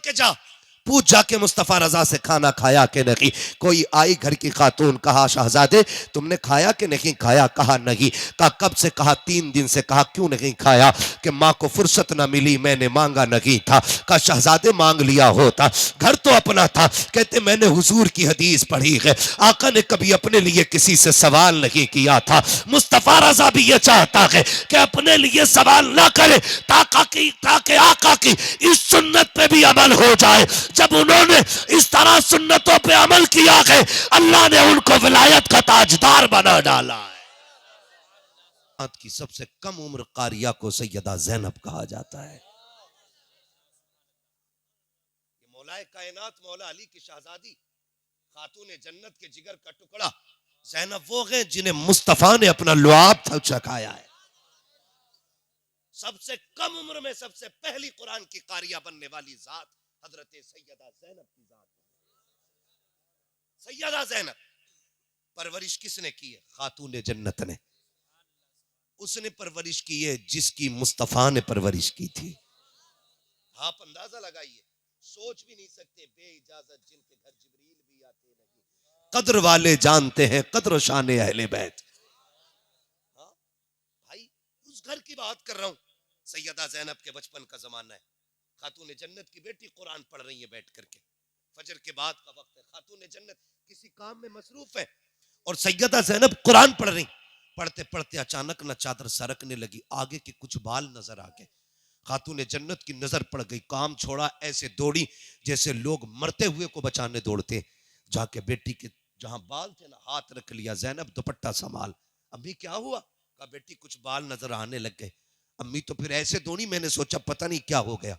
के जा, पूछ जाके मुस्तफ़ा रजा से खाना खाया कि नहीं। कोई आई घर की खातून, कहा शहजादे तुमने खाया कि नहीं खाया, कहा नहीं। कहा कब से, कहा 3 दिन से। कहा क्यों नहीं खाया, कि माँ को फुर्सत ना मिली, मैंने मांगा नहीं था। कहा शहजादे मांग लिया होता, घर तो अपना था। कहते मैंने हुजूर की हदीस पढ़ी है, आका ने कभी अपने लिए किसी से सवाल नहीं किया था। मुस्तफ़ा रजा भी ये चाहता है कि अपने लिए सवाल ना करे, ताकि आका की इस सुन्नत पे भी अमल हो जाए। जब उन्होंने इस तरह सुन्नतों पे अमल किया है, अल्लाह ने उनको विलायत का ताजदार बना डाला है। की सबसे कम उम्र कारिया को सैयदा ज़ैनब कहा जाता है। मौलाए कायनात मौला अली की शहजादी, खातून जन्नत के जिगर का टुकड़ा ज़ैनब वो हैं जिन्हें मुस्तफ़ा ने अपना लुआब चखाया है। सबसे कम उम्र में सबसे पहली कुरान की कारिया बनने वाली जात हजरत सैयदा ज़ैनब की जात। सैयदा ज़ैनब परवरिश किसने की है? खातून जन्नत ने। उसने परवरिश की है जिसकी मुस्तफ़ा ने परवरिश की थी। आप अंदाजा लगाइए, सोच भी नहीं सकते, बेइजाजत जिनके घर जिब्रील भी आते नहीं। कद्र वाले जानते हैं कद्र शान अहले बैत। हाँ भाई, उस घर की बात कर रहा हूं। सैयदा ज़ैनब के बचपन का जमाना है। खातून जन्नत की बेटी कुरान पढ़ रही है बैठ करके, फजर के बाद का वक्त है। खातून जन्नत किसी काम में मसरूफ है और सैयदा ज़ैनब कुरान पढ़ रही। पढ़ते पढ़ते अचानक न चादर सरकने लगी, आगे के कुछ बाल नजर आ गए। खातून जन्नत की नजर पड़ गई, काम छोड़ा, ऐसे दौड़ी जैसे लोग मरते हुए को बचाने दौड़ते। जाके बेटी के जहां बाल थे ना, हाथ रख लिया, ज़ैनब दुपट्टा संभाल। अम्मी क्या हुआ? कहा बेटी कुछ बाल नजर आने लग गए। अम्मी तो फिर ऐसे दौड़ी, मैंने सोचा पता नहीं क्या हो गया।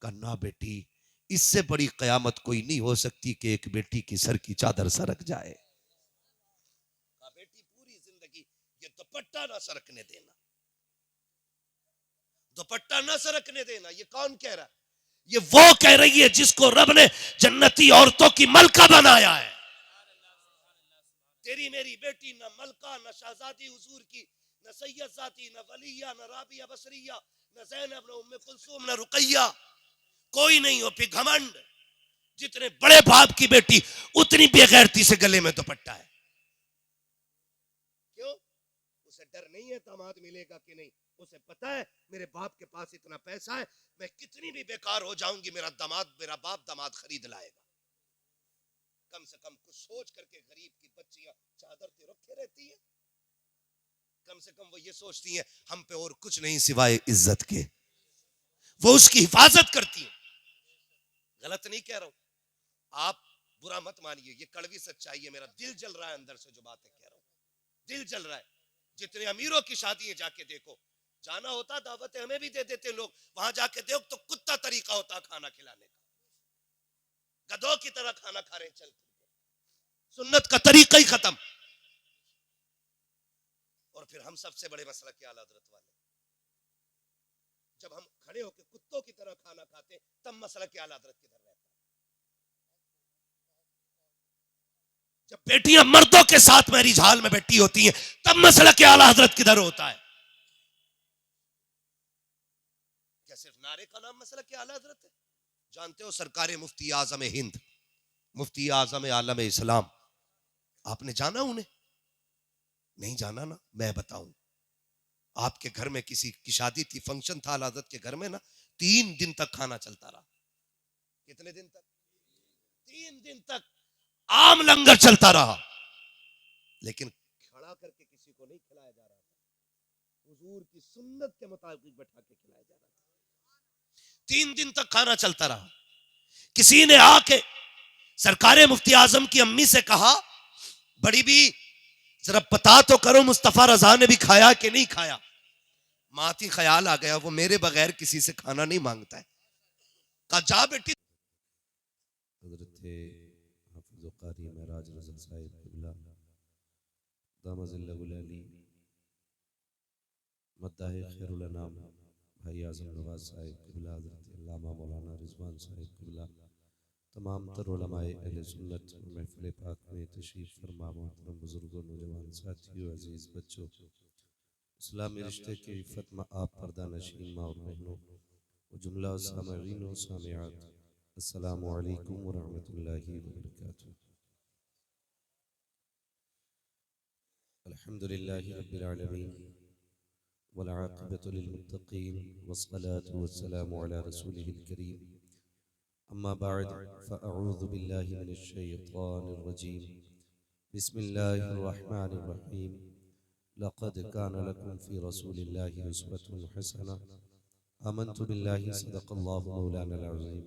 कहा ना बेटी, इससे बड़ी कयामत कोई नहीं हो सकती कि एक बेटी की सर की चादर सरक जाए। कहा बेटी पूरी जिंदगी ये दुपट्टा ना सरकने देना, दुपट्टा ना सरकने देना। ये कौन कह रहा है? ये वो कह रही है जिसको रब ने जन्नती औरतों की मलका बनाया है। तेरी मेरी बेटी न मलका, न शहजादी हुजूर की, न सैयद जाती, न वलिया, न राबिया बसरिया, न ज़ैनब, न उम्मे कुलसूम, न रुकैया, कोई नहीं हो। फिर घमंड, जितने बड़े बाप की बेटी उतनी बेगैरती से गले में दुपट्टा है। क्यों? उसे डर नहीं है दामाद मिलेगा कि नहीं। उसे पता है मेरे बाप के पास इतना पैसा है, मैं कितनी भी बेकार हो जाऊंगी, मेरा बाप दामाद खरीद लाएगा। कम से कम कुछ सोच करके गरीब की बच्चियां चादर ते रखे रहती है। कम से कम वो ये सोचती हैं हम पे और कुछ नहीं सिवाय इज्जत के, वो उसकी हिफाजत करती है। गलत नहीं कह रहा हूं, आप बुरा मत मानिए, ये कड़वी सच्चाई है। मेरा दिल जल रहा है अंदर से जो बातें कह रहा हूं, दिल जल रहा है। जितने अमीरों की शादियां जाके देखो, जाना होता दावतें हमें भी दे देते लोग, वहां जाके देखो तो कुत्ता तरीका होता खाना खिलाने का, गधों की तरह खाना खा रहे चल, सुन्नत का तरीका ही खत्म। और फिर हम सबसे बड़े मसला के आला हजरत वाले, जब हम खड़े होकर कुत्तों की तरह खाना खाते तब मसला के आला हजरत किधर रहता? जब बेटियां मर्दों के साथ मैरिज हाल में बैठी होती हैं तब मसला के आला हजरत किधर होता है? क्या सिर्फ नारे का नाम मसला के आला हजरत है? जानते हो सरकार मुफ्ती आजम हिंद, मुफ्ती आजम आलम इस्लाम, आपने जाना उन्हें? नहीं जाना ना, मैं बताऊं। आपके घर में किसी की शादी थी, फंक्शन था हजरत के घर में ना, 3 दिन तक खाना चलता रहा। कितने दिन तक? 3 दिन तक आम लंगर चलता रहा, लेकिन खड़ा करके किसी को नहीं खिलाया जा रहा था, हुजूर की सुन्नत के मुताबिक बैठा के खिलाया जा रहा था। 3 दिन तक खाना चलता रहा। किसी ने आके सरकार मुफ्ती आजम की अम्मी से कहा, बड़ी भी जरा पता तो करो मुस्तफा रजा ने भी खाया कि नहीं खाया। माती ख्याल आ गया, वो मेरे बगैर किसी से खाना नहीं मांगता है। कहा जा बेटी। हज़रत हाफ़िज़ क़ारी महराज रज़ा साहिब क़िबला दामज़िल्लहुल अली मद्दाह खैरुल अनाम भाई आज़म नवाज़ साहिब क़िबला, हज़रत अल्लामा मौलाना रिज़वान साहिब क़िबला, तमाम तर उलमाए अहले सुन्नत महफ़िल पाक में तशरीफ़ फरमा, मोहतरम बुज़ुर्गों, नौजवान साथियों, अज़ीज़ बच्चों, इस्लामी रिश्ते के इफ़्फ़त में आप पर्दा नशीन माँ और बहनों, जुमला सामईन व सामिआत, अस्सलामु अलैकुम वरहमतुल्लाहि वबरकातुहू। अल्हम्दुलिल्लाहि रब्बिल आलमीन वल आक़िबतु लिल मुत्तक़ीन वस्सलातु वस्सलामु अला रसूलिहिल करीम। अम्मा बअद फ़अऊज़ु बिल्लाहि मिनश शैतानिर रजीम। बिस्मिल्लाहिर रहमानिर रहीम। लक़द कान लकुम फ़ी रसूलिल्लाहि उस्वतुन हसनह। आमन्तु बिल्लाहि सदक़ल्लाहु मौलानल अज़ीम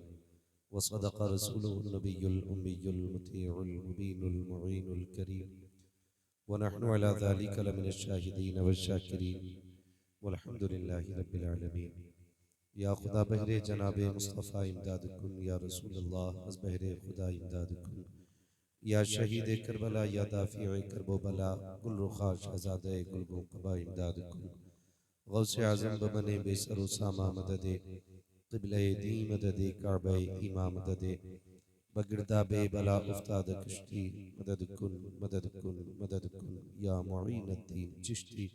व सदक़ रसूलुहुन नबियुल उम्मियुल मुतीउल मुबीनुल मुईनुल करीम व नहनु अला ज़ालिका लमिनश शाहिदीन वश्शाकिरीन वल्हम्दुलिल्लाहि रब्बिल आलमीन। या खुदा बहरे जनाबे मुस्तफ़ा इमदाद कुन या रसूल अल्लाह अज़ बहरे खुदा इमदाद कुन या शहीद करबला या दाफ़िए करबो बला गुल रुखा शहज़ादे गुलगों कबा इमदाद कुन गौसे आज़म बबने बेसरो सामा मददे क़िबले दी मददे काबे इमा मददे बगिरदाबे बला उफ्ताद कश्ती मदद कुन मदद कुन या मुईनुद्दीन चिश्ती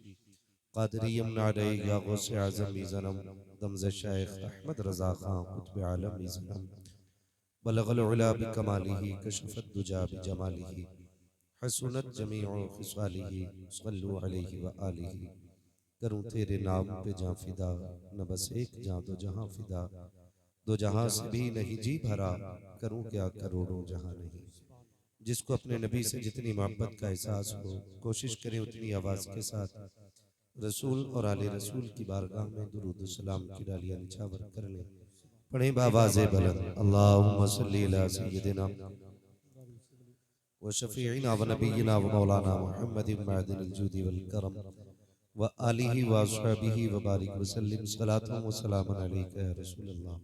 क़ादरी यमनाडे या गौसे आज़म मीज़नम दमज़ शेख अहमद रज़ा खां कुतुब आलम मीज़नम बलगल उला बिकमालिही कशफ़त दुजा बिजमालिही हसुनत जमीउ खिसालिही सल्लु अलैहि व आलिही। करूं तेरे नाम पे जां फिदा न बस एक जां दो जहां फिदा दो जहां से भी नहीं जी भरा करूं क्या करोड़ों जहां नहीं। जिसको अपने नबी से जितनी मोहब्बत का एहसास हो कोशिश करें उतनी आवाज़ के साथ रसूल और आले रसूल की बारगाह में दुरूद सलाम की डालियां निछावर कर लें। पढ़ें बावाज़े बुलंद अल्लाहुम्मा सल्ली अला सय्यिदिना व शफ़ीइना व नबिय्यिना व मौलाना मुहम्मदिन मअदिनिल जूदि वल करम व आलिहि व अस्हाबिहि व बारिक व सल्लिम सलातन व सलामन अलैका या रसूलल्लाह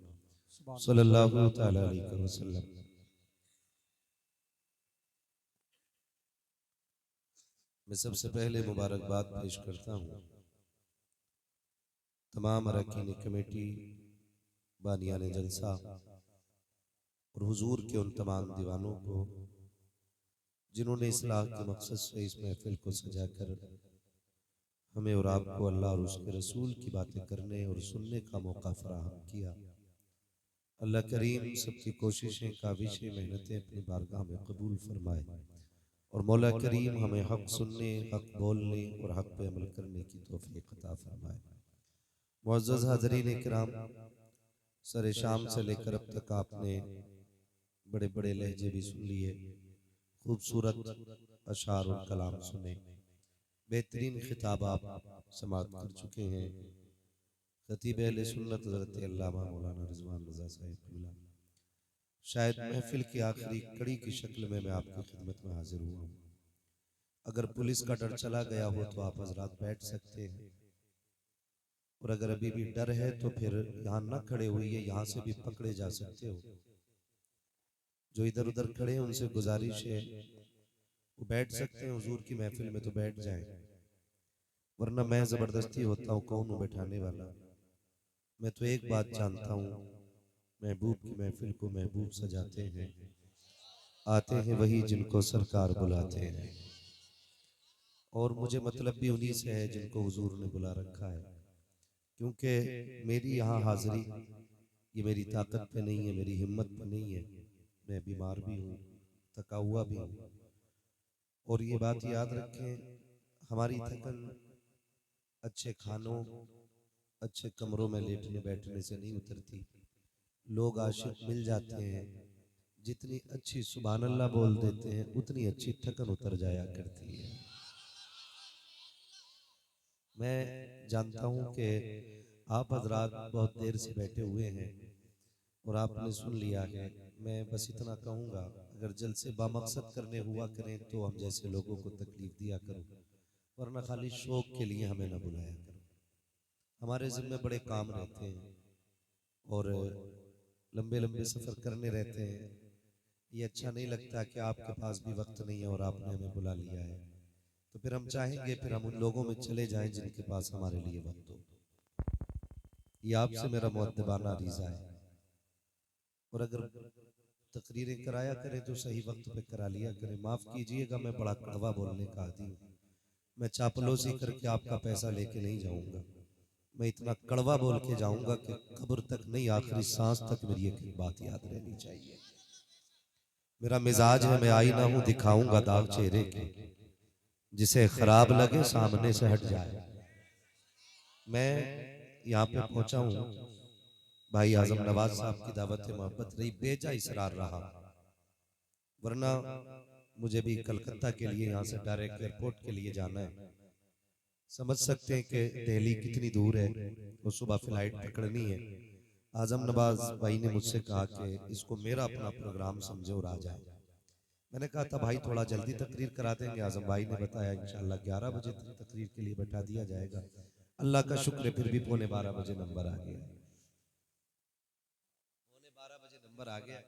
सल्लल्लाहु तआला अलैहि वसल्लम। मैं सबसे पहले मुबारकबाद पेश करता हूँ तमाम अरकान कमेटी, बानियान जलसा और हुजूर के उन तमाम दीवानों को जिन्होंने इस्लाह के मकसद से इस महफिल को सजाकर हमें और आपको अल्लाह और उसके रसूल की बातें करने और सुनने का मौका फराहम किया। अल्लाह करीम सबकी कोशिशें, काविशें, मेहनतें अपनी बारगाह में कबूल फरमाए और मौला करीम हमें हक सुनने, हक बोलने और हक पे अमल करने की तौफीक अता फरमाए। मुअज़्ज़ज़ हाज़रीन किराम, सरे शाम से लेकर अब तक आपने बड़े बड़े लहजे भी सुन लिए, खूबसूरत अशार और कलाम सुने, बेहतरीन खिताब आप समात कर चुके हैं। खतीब अहले सुन्नत हज़रत अल्लामा मौलाना रिज़वान रज़ा साहिब क़िबला, शायद महफिल की आखिरी कड़ी की शक्ल में मैं आपकी खिदमत में हाजिर हुआ हूँ। अगर पुलिस का डर चला गया हो तो आप हजरात बैठ सकते हैं, और अगर अभी भी डर है तो फिर यहाँ न खड़े होइए, यहाँ से भी पकड़े जा सकते हो। जो इधर उधर खड़े हैं उनसे गुजारिश है वो बैठ सकते हैं, हुजूर की महफिल में तो बैठ जाएं, वरना मैं जबरदस्ती होता हूँ, कौन हूँ बैठाने वाला। मैं तो एक बात जानता हूँ, महबूब की महफिल को महबूब सजाते हैं, आते हैं वही जिनको सरकार बुलाते हैं। और मुझे मतलब भी उन्हीं से है जिनको हुजूर ने बुला रखा है, क्योंकि मेरी यहाँ हाजिरी ये मेरी ताकत पे नहीं है, मेरी हिम्मत पे नहीं है। मैं बीमार भी हूँ, थका हुआ भी हूँ। और ये बात याद रखें, हमारी थकन अच्छे खानों, अच्छे कमरों में लेटने बैठने से नहीं उतरती। लोग आशिक मिल जाते हैं, जितनी अच्छी सुभान अल्लाह बोल देते हैं उतनी अच्छी थकन उतर जाया करती है। मैं जानता हूँ कि आप हजरात बहुत देर से बैठे हुए हैं और आपने सुन लिया है। मैं बस इतना कहूँगा, अगर जलसे बामकसद करने हुआ करें तो हम जैसे लोगों को तकलीफ दिया करो, वरना खाली शौक के लिए हमें न बुलाया करो। हमारे जिम्मे बड़े काम रहते हैं और लंबे लंबे सफ़र करने रहते हैं। ये अच्छा नहीं लगता कि आपके पास भी वक्त नहीं है और आपने हमें बुला लिया है, तो फिर हम चाहेंगे फिर हम उन लोगों में चले जाएं जिनके पास हमारे लिए वक्त हो। ये आपसे मेरा मुअद्दबाना रिज़ा है। और अगर तकरीरें कराया करें तो सही वक्त पे करा लिया करें। माफ़ कीजिएगा, मैं बड़ा कड़वा बोलने का आदी हूँ। मैं चापलूसी करके आपका पैसा लेके नहीं जाऊँगा। मैं इतना कड़वा बोल के जाऊंगा कि कब्र तक नहीं, आखिरी सांस तक मेरी एक बात याद रहनी चाहिए। मेरा मिजाज है, मैं आईना हूं, दिखाऊंगा दाग चेहरे के, जिसे खराब लगे सामने से हट जाए। मैं यहाँ पे पहुंचा हूँ, भाई आजम नवाज साहब की दावत मोहब्बत रही, बेजा इसरार रहा, वरना मुझे भी कलकत्ता के लिए यहाँ से डायरेक्ट एयरपोर्ट के लिए जाना है। समझ सकते हैं कि दिल्ली कितनी दूर है, वो सुबह फ्लाइट पकड़नी है। आजम नवाज भाई ने मुझसे कहा कि इसको मेरा अपना प्रोग्राम समझो और आ जाए। मैंने कहा था भाई थोड़ा जल्दी तकरीर करा देंगे। आजम भाई ने बताया इंशाल्लाह 11 बजे तक तकरीर के लिए बैठा दिया जाएगा। अल्लाह का शुक्र है, फिर भी पौने 12 बजे नंबर आ गया, पौने 12 बजे नंबर आ गया।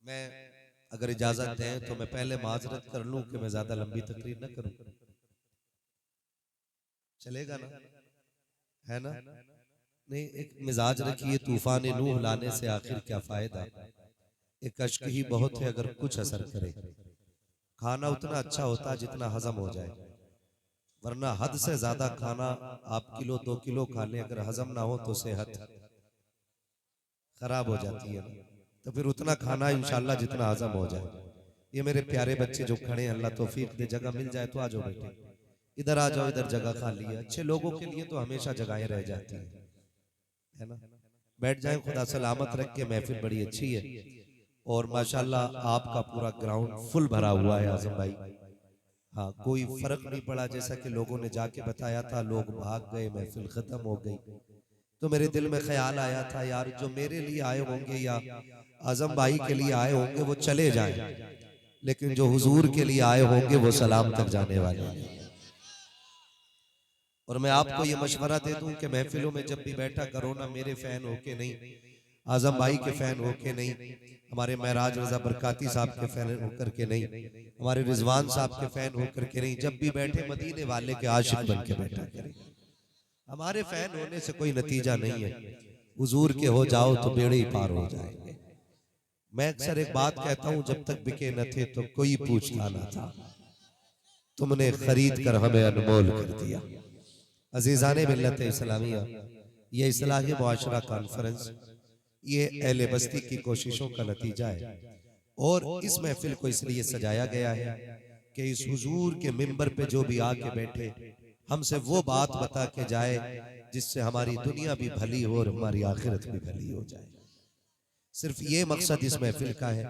मैं अगर इजाजत दें तो मैं पहले माजरत कर लूं कि मैं ज्यादा लंबी तकरीर न करूं, चलेगा ना? है ना? नहीं, एक मिजाज रखिए, तूफान नूह लाने से आखिर क्या फायदा, एक अश्क ही बहुत है अगर कुछ असर करे। खाना उतना अच्छा होता है जितना हजम हो जाए, वरना हद से ज्यादा खाना आप किलो 2 किलो खा लें, अगर हजम ना हो तो सेहत खराब हो जाती है ना। तो फिर उतना खाना इंशाल्लाह जितना हजम हो जाए। ये मेरे प्यारे बच्चे जो खड़े हैं, अल्लाह तौफीक दे, जगह मिल जाए तो आ जाओ बेटे, इधर आ जाओ, इधर जगह खाली है। अच्छे लोगों के लिए तो हमेशा जगहें रह जाती हैं, है ना? बैठ जाएं, खुदा सलामत रख के। महफिल बड़ी अच्छी है और माशाल्लाह आपका पूरा ग्राउंड फुल भरा हुआ है आजम भाई। हाँ, कोई फर्क नहीं पड़ा, जैसा कि लोगों ने जाके बताया था, लोग भाग गए, महफिल खत्म हो गई। तो मेरे दिल में ख्याल आया था यार, जो मेरे लिए आए होंगे या आजम भाई के लिए आए होंगे वो चले जाएं, लेकिन जो हुजूर के लिए आए होंगे वो सलाम तक जाने वाले हैं। और मैं आपको ये मशवरा दे दूं कि महफिलों में जब भी बैठा करो ना, मेरे फैन होके नहीं, आजम भाई के फैन होके नहीं, हमारे महराज रजा बरकाती साहब के फैन होकर के नहीं, हमारे रिजवान साहब के फैन होकर के नहीं, जब भी बैठे मदीने वाले के आशिक बन के बैठा करें। हमारे फैन होने से कोई नतीजा नहीं है, हुजूर के हो जाओ तो बेड़े ही पार हो जाएंगे। मैं अक्सर एक बात कहता हूं, जब तक बिके न थे तो कोई पूछता ना था, तुमने खरीद कर हमें अनमोल कर दिया। अजीजाने मिल्लत इस्लामिया, ये इस्लाही मुआशरा कॉन्फ्रेंस ये अहले बस्ती की कोशिशों का नतीजा है। और इस महफिल को इसलिए सजाया गया है कि इस हुजूर के मिंबर पे जो भी आके बैठे, हमसे वो बात बता के जाए जिससे हमारी दुनिया भी भली हो और हमारी आखिरत भी भली हो जाए। सिर्फ ये मकसद इस महफिल का है।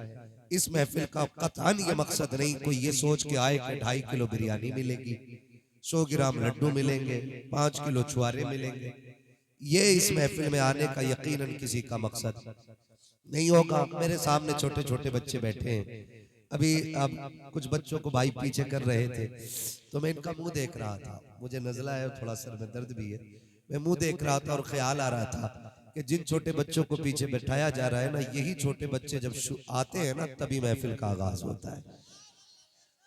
इस महफिल का कतई ये मकसद नहीं कोई ये सोच के आए कि 2.5 किलो बिरयानी मिलेगी, 100 ग्राम लड्डू मिलेंगे, 5 किलो छुआरे मिलेंगे। ये इस महफिल में आने का यकीनन किसी का मकसद नहीं होगा। मेरे सामने छोटे छोटे बच्चे बैठे हैं, अभी अब कुछ बच्चों को भाई पीछे कर रहे थे, तो मैं इनका मुंह देख रहा था, मुझे नजला है और थोड़ा सर में दर्द भी है। मैं मुंह देख रहा था और ख्याल आ रहा था कि जिन छोटे बच्चों को पीछे बैठाया जा रहा है ना, यही छोटे बच्चे जब आते हैं ना, तभी महफिल का आगाज होता है।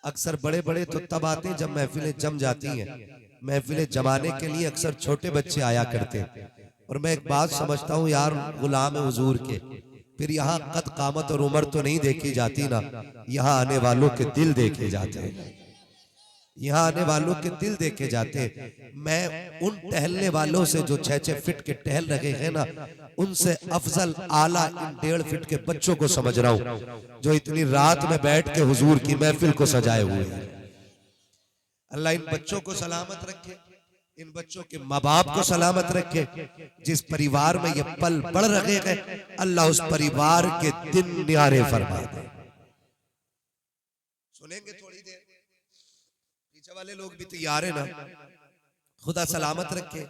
अक्सर बड़े बड़े तो तब आते हैं जब महफिलें जम जाती हैं। महफिलें जमाने के लिए अक्सर छोटे बच्चे आया करते हैं। और मैं एक बात समझता हूँ यार, गुलाम हुजूर के फिर यहाँ कद कामत और उम्र तो नहीं देखी जाती ना, यहाँ आने वालों के दिल देखे जाते हैं, यहाँ आने वालों के दिल देखे जाते हैं। मैं उन टहलने वालों से जो 6-6 फीट के टहल रहे हैं ना, उनसे अफजल आला इन 1.5 फीट के बच्चों को समझ रहा हूँ जो इतनी रात में बैठ के हुजूर की महफिल को सजाए हुए हैं। अल्लाह इन बच्चों को सलामत रखे, इन बच्चों के माँ बाप को सलामत रखे। जिस परिवार में ये पल बढ़ रहे हैं, अल्लाह उस परिवार के दिन न्यारे फरमा दे। सुनेंगे थोड़ी देर, पीछे वाले लोग भी तैयार है ना? खुदा सलामत रखे।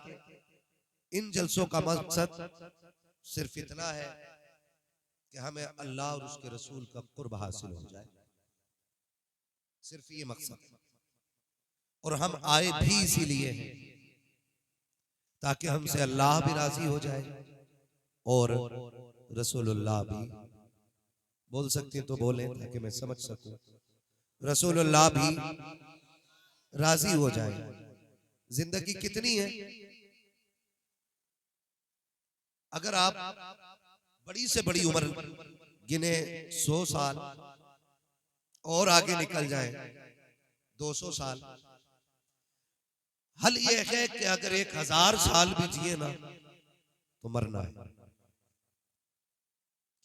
इन जलसों का मकसद सिर्फ इतना है कि हमें अल्लाह और उसके रसूल का कुर्ब हासिल हो जाए, सिर्फ ये मकसद। और हम आए भी इसीलिए हैं ताकि हमसे अल्लाह भी राजी हो जाए और रसूलुल्लाह भी। बोल सकते तो बोले ताकि मैं समझ सकूं। रसूलुल्लाह भी राजी हो जाए। जिंदगी कितनी है? अगर आप बड़ी से बड़ी उम्र गिने 100 साल और आगे निकल जाए 200 साल, हल ये है कि अगर 1000 साल भी जिए ना तो मरना है।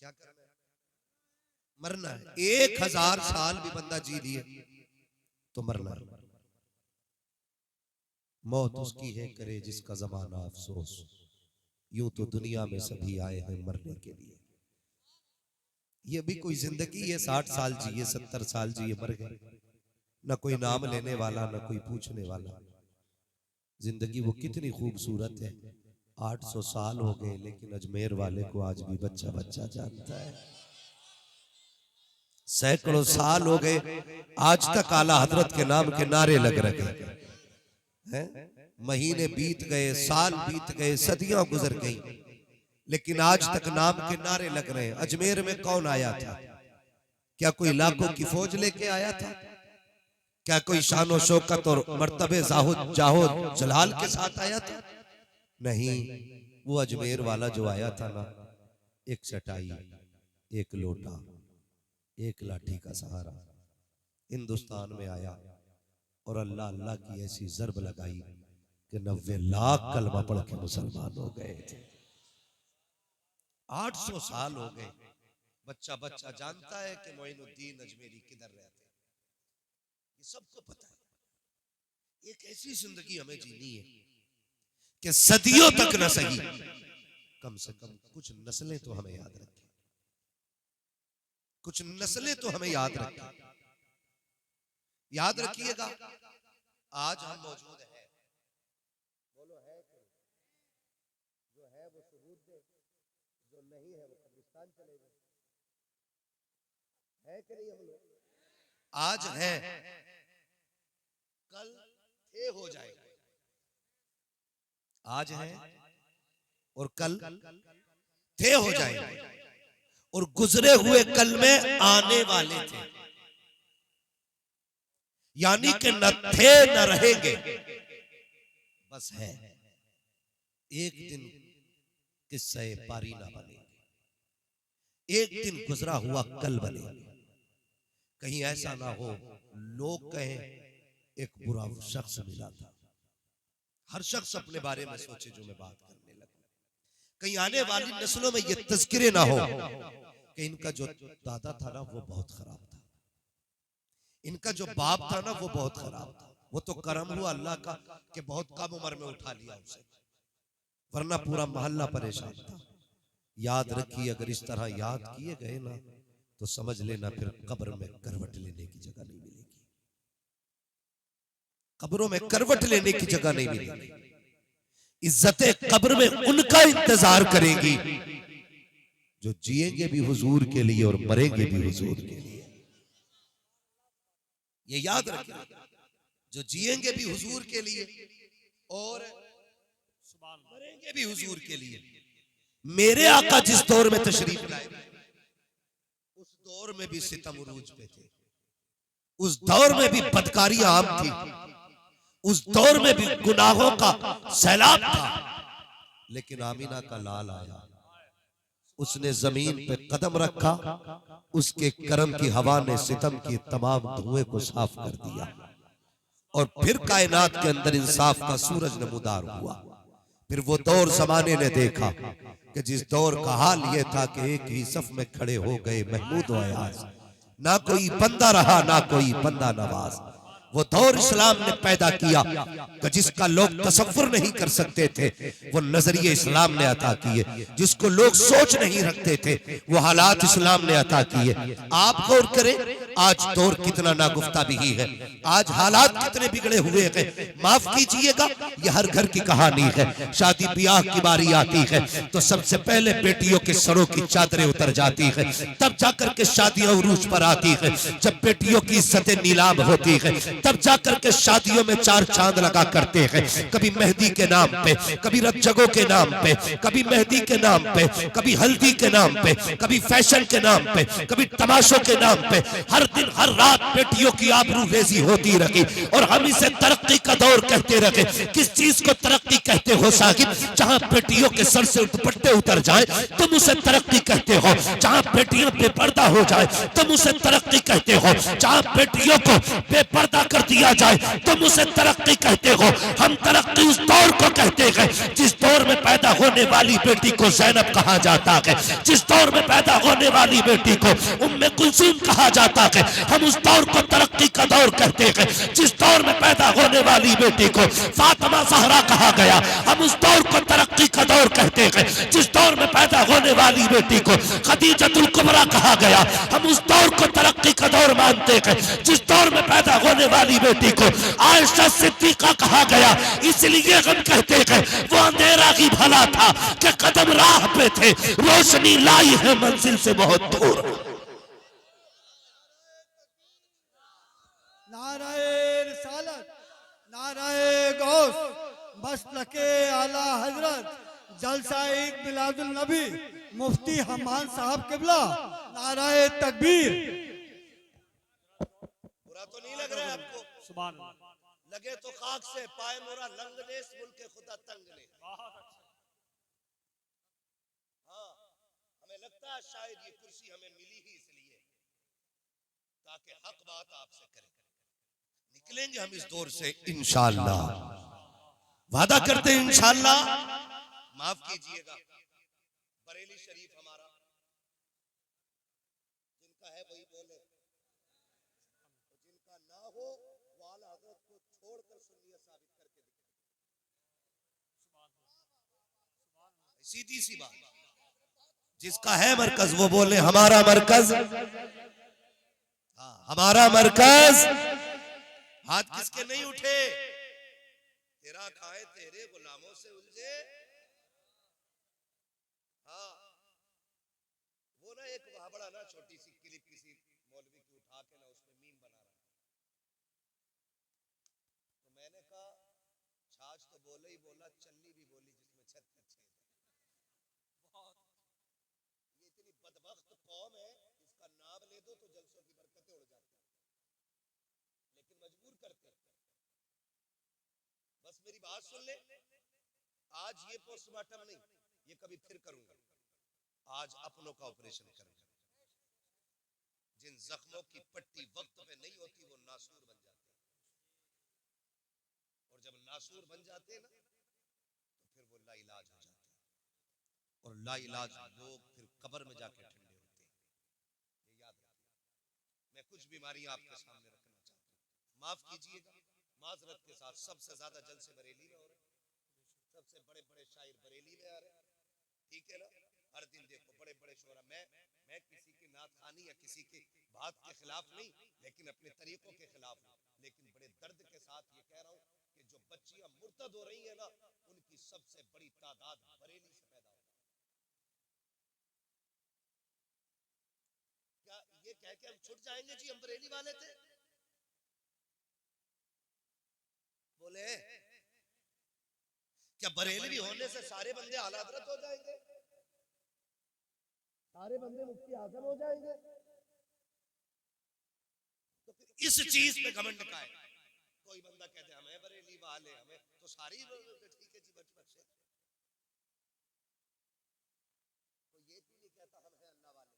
क्या करना है? मरना है। 1000 साल भी बंदा जी लिए तो मरना है। मौत उसकी है करे जिसका जमाना अफसोस, यूं तो दुनिया में सभी आए हैं मरने के लिए। ये भी कोई जिंदगी है, 60 साल जिए 70 साल जिए मर गए, ना कोई नाम लेने वाला ना कोई पूछने वाला। जिंदगी वो कितनी खूबसूरत है। 800 साल हो गए लेकिन अजमेर वाले को आज भी बच्चा बच्चा जानता है। सैकड़ों साल हो गए आज तक आला हजरत के नाम के नारे लग रहे हैं। महीने बीत गए, साल बीत गए, सदियां गुजर गई, लेकिन आज तक नाम के नारे लग रहे हैं। अजमेर में कौन आया था? क्या कोई लाखों की फौज लेके आया था? क्या कोई शानो शौकत और मर्तबे जाहो जलाल के साथ आया था? नहीं, वो अजमेर वाला जो आया था ना, एक चटाई, एक लोटा, एक लाठी का सहारा हिंदुस्तान में आया और अल्लाह अल्लाह की ऐसी जरब लगाई कि 90 लाख कलमा पढ़ के मुसलमान हो गए थे। 800 साल हो गए, बच्चा बच्चा जानता है कि मोइनुद्दीन अजमेरी किधर रहते, ये सबको पता है। एक ऐसी जिंदगी हमें जीनी है कि सदियों तक न सही, कम से कम कुछ नस्लें तो हमें याद रखें, कुछ नस्लें तो हमें याद रखें। याद रखिएगा, आज हम मौजूद हैं, बोलो है कि जो है वो सबूत दे, जो नहीं है वो कब्रिस्तान चले गए, है कि नहीं? हम लोग आज हैं, कल थे हो जाएगा। आज हैं और कल थे हो जाएगा, और गुजरे हुए कल में आने वाले थे, यानी कि न थे न रहेंगे, बस है। एक दिन किस्से पारी ना बनेंगे, एक दिन गुजरा हुआ कल बनेंगे। कहीं ऐसा ना हो लोग कहें एक बुरा शख्स मिला था। हर शख्स अपने बारे में सोचे जो मैं बात करने लगा। कहीं आने वाली नस्लों में ये तज़किरे ना हो कि इनका जो दादा था ना वो बहुत खराब था, इनका जो बाप था ना वो बहुत खराब था। वो तो करम हुआ अल्लाह का कि बहुत कम उम्र में उठा लिया उसे, वरना पूरा मोहल्ला परेशान था। याद रखिए, अगर इस तरह याद किए गए ना तो समझ लेना फिर कब्र में करवट लेने की जगह नहीं मिलेगी। कब्रों में करवट लेने की जगह नहीं मिलेगी। इज्जतें कब्र में उनका इंतजार करेंगी जो जिएंगे भी हुजूर के लिए और मरेंगे भी हुजूर के लिए। ये याद रखिए, जो जिएंगे भी हुजूर के लिए और मरेंगे भी हुजूर के लिए। मेरे आका जिस दौर में तशरीफ लाए उस दौर में भी सितम उरूज पे थे, उस दौर में भी बदकारियां आम थी, उस दौर में भी गुनाहों का सैलाब था। लेकिन आमीना का लाल आया, उसने जमीन पे कदम रखा, उसके करम की हवा ने सितम की तमाम धुएं को साफ कर दिया और फिर कायनात के अंदर इंसाफ का सूरज नमूदार हुआ। फिर वो दौर जमाने ने देखा कि जिस दौर का हाल ये था कि एक ही सफ में खड़े हो गए महमूद व अयाज, ना कोई बंदा रहा ना कोई बंदा नवाज। वो दौर इस्लाम ने पैदा किया कि जिसका लोग तसव्वुर नहीं कर सकते थे वो नजरिए इस्लाम ने अता किए, जिसको लोग सोच नहीं रखते थे वो हालात इस्लाम ने अता किए। आप गौर करें, आज दौर कितना नागुफ्ता भी है, आज हालात कितने बिगड़े हुए हैं। माफ कीजिएगा, ये हर घर की कहानी है। शादी ब्याह की बारी आती है तो सबसे पहले बेटियों के सरों की चादरें उतर जाती है, तब जाकर के शादियां उरूज पर आती है। जब बेटियों की इज्जतें नीलाम होती है तब जाकर के शादियों में चार चांद लगा करते हैं। कभी मेहंदी के नाम पे, कभी रबजगों के नाम पे, कभी मेहंदी के नाम पे, कभी हल्दी के नाम पे, कभी फैशन के नाम पे, कभी तमाशों के नाम पे। हर हर दिन हर रात बेटियों की आबरू रेजी होती रही और हम इसे तरक्की का दौर कहते रहे। किस चीज को तरक्की कहते हो साहिब? जहां बेटियों के सर से दुपट्टे उतर जाए तुम उसे तरक्की कहते हो। जहां बेटियां बेपर्दा हो जाए तुम उसे तरक्की कहते हो। जहां बेटियों को बेपर्दा कर दिया जाए तुम उसे तरक्की कहते हो। हम तरक्की उस दौर को कहते हैं जिस दौर में पैदा होने वाली बेटी को ज़ैनब कहा जाता है, जिस दौर में पैदा होने वाली बेटी को उम्मे कुलसूम कहा जाता है। हम उस दौर को तरक्की का दौर कहते हैं। जिस दौर में पैदा होने वाली बेटी को फातिमा ज़हरा कहा गया, हम उस दौर को तरक्की का दौर कहते हैं। जिस दौर में पैदा होने वाली बेटी को खदीजतुल कुबरा कहा गया, हम उस दौर को तरक्की का दौर मानते हैं। जिस दौर में पैदा होने वाली बेटी को आयशा सिद्दीका कहा गया, इसलिए हम कहते हैं वो अंधेरा ही भला था कि कदम राह पे थे, रोशनी लाई है मंजिल से बहुत दूर। नाराए रिसालत, नाराए गौस, मसलके आला हजरत जलसा-ए मिलादुल नबी मुफ्ती हमान साहब किबला, नाराए तकबीर। बुरा तो नहीं लग रहा है आपको? सुभान अल्लाह। लगे तो खाक से पाए मोरा लंग ने मुल्क खुदा तंग ने। हाँ, हमें लगता है शायद ये कुर्सी हमें मिली ही इसलिए ताकि हक बात आपसे करें। निकलेंगे हम इस दौर से इंशाअल्लाह, वादा करते हैं इंशाअल्लाह। माफ कीजिएगा, बरेली शरीफ हमारा जिनका है वही बोले, जिनका ना हो वो आला हज़रत को छोड़कर सुन्नियत साबित करके दिखाए। सीधी सी बात, जिसका है मरकज वो बोले हमारा मरकज, हाँ हमारा मरकज। हाथ किसके नहीं उठे? तेरा खाए तेरे गुलामों से उलझे। हाँ, वो ना एक बड़ा ना छोटी सी क्लिप किसी मौलवी की उठा के ना उसमें मीम बना रहा, तो मैंने कहा छाछ तो बोले ही बोला, चल्ली भी बोली जिसमें छत पर छेद है। ये इतनी बदबख्त कौम है, इसका नाम ले दो तो जलसों की बरकतें उड़ जाती हैं, लेकिन मजबूर करते हैं। बस मेरी बात सुन ले, आज ये पोस्टमार्टम नहीं, ये कभी फिर करूंगा। आज अपनों का ऑपरेशन करूंगा। जिन जख्मों की पट्टी वक्त पे नहीं होती वो नासूर बन जाते हैं, और जब नासूर बन जाते हैं ना तो फिर वो लाइलाज हो जाते हैं, और लाइलाज लोग फिर कब्र में जाके ठंडे होते हैं। ये याद रखिए। मैं कुछ बीमारी आपके सामने रखना चाहता हूँ, माफ कीजिएगा, माजरत के साथ। सबसे ज्यादा जलसे बरेली में हो रहे, सबसे बड़े बड़े शायर बरेली में आ रहे, ठीक है ना? हर दिन देखो बड़े बड़े शोरा। मैं किसी की नात खानी या किसी की बात के खिलाफ नहीं, लेकिन अपने तरीकों के खिलाफ हूं। लेकिन बड़े दर्द के साथ ये कह रहा हूं कि जो बच्चियां मुर्तद हो रही है ना, उनकी सबसे बड़ी तादाद बरेली से पैदा हो। क्या ये कह के हम छुट जाएंगे जी हम बरेली वाले थे? बोले क्या बरेलवी होने से सारे बंदे आला हज़रत हो जाएंगे? सारे बंदे मुफ्ती आजम हो जाएंगे? तो फिर इस चीज पे घमंड का है। कोई बंदा कहते हमें बरेली वाले, हमें तो सारी ठीक है जी बच से। तो ये क्यों नहीं कहता हम हैं अल्लाह वाले?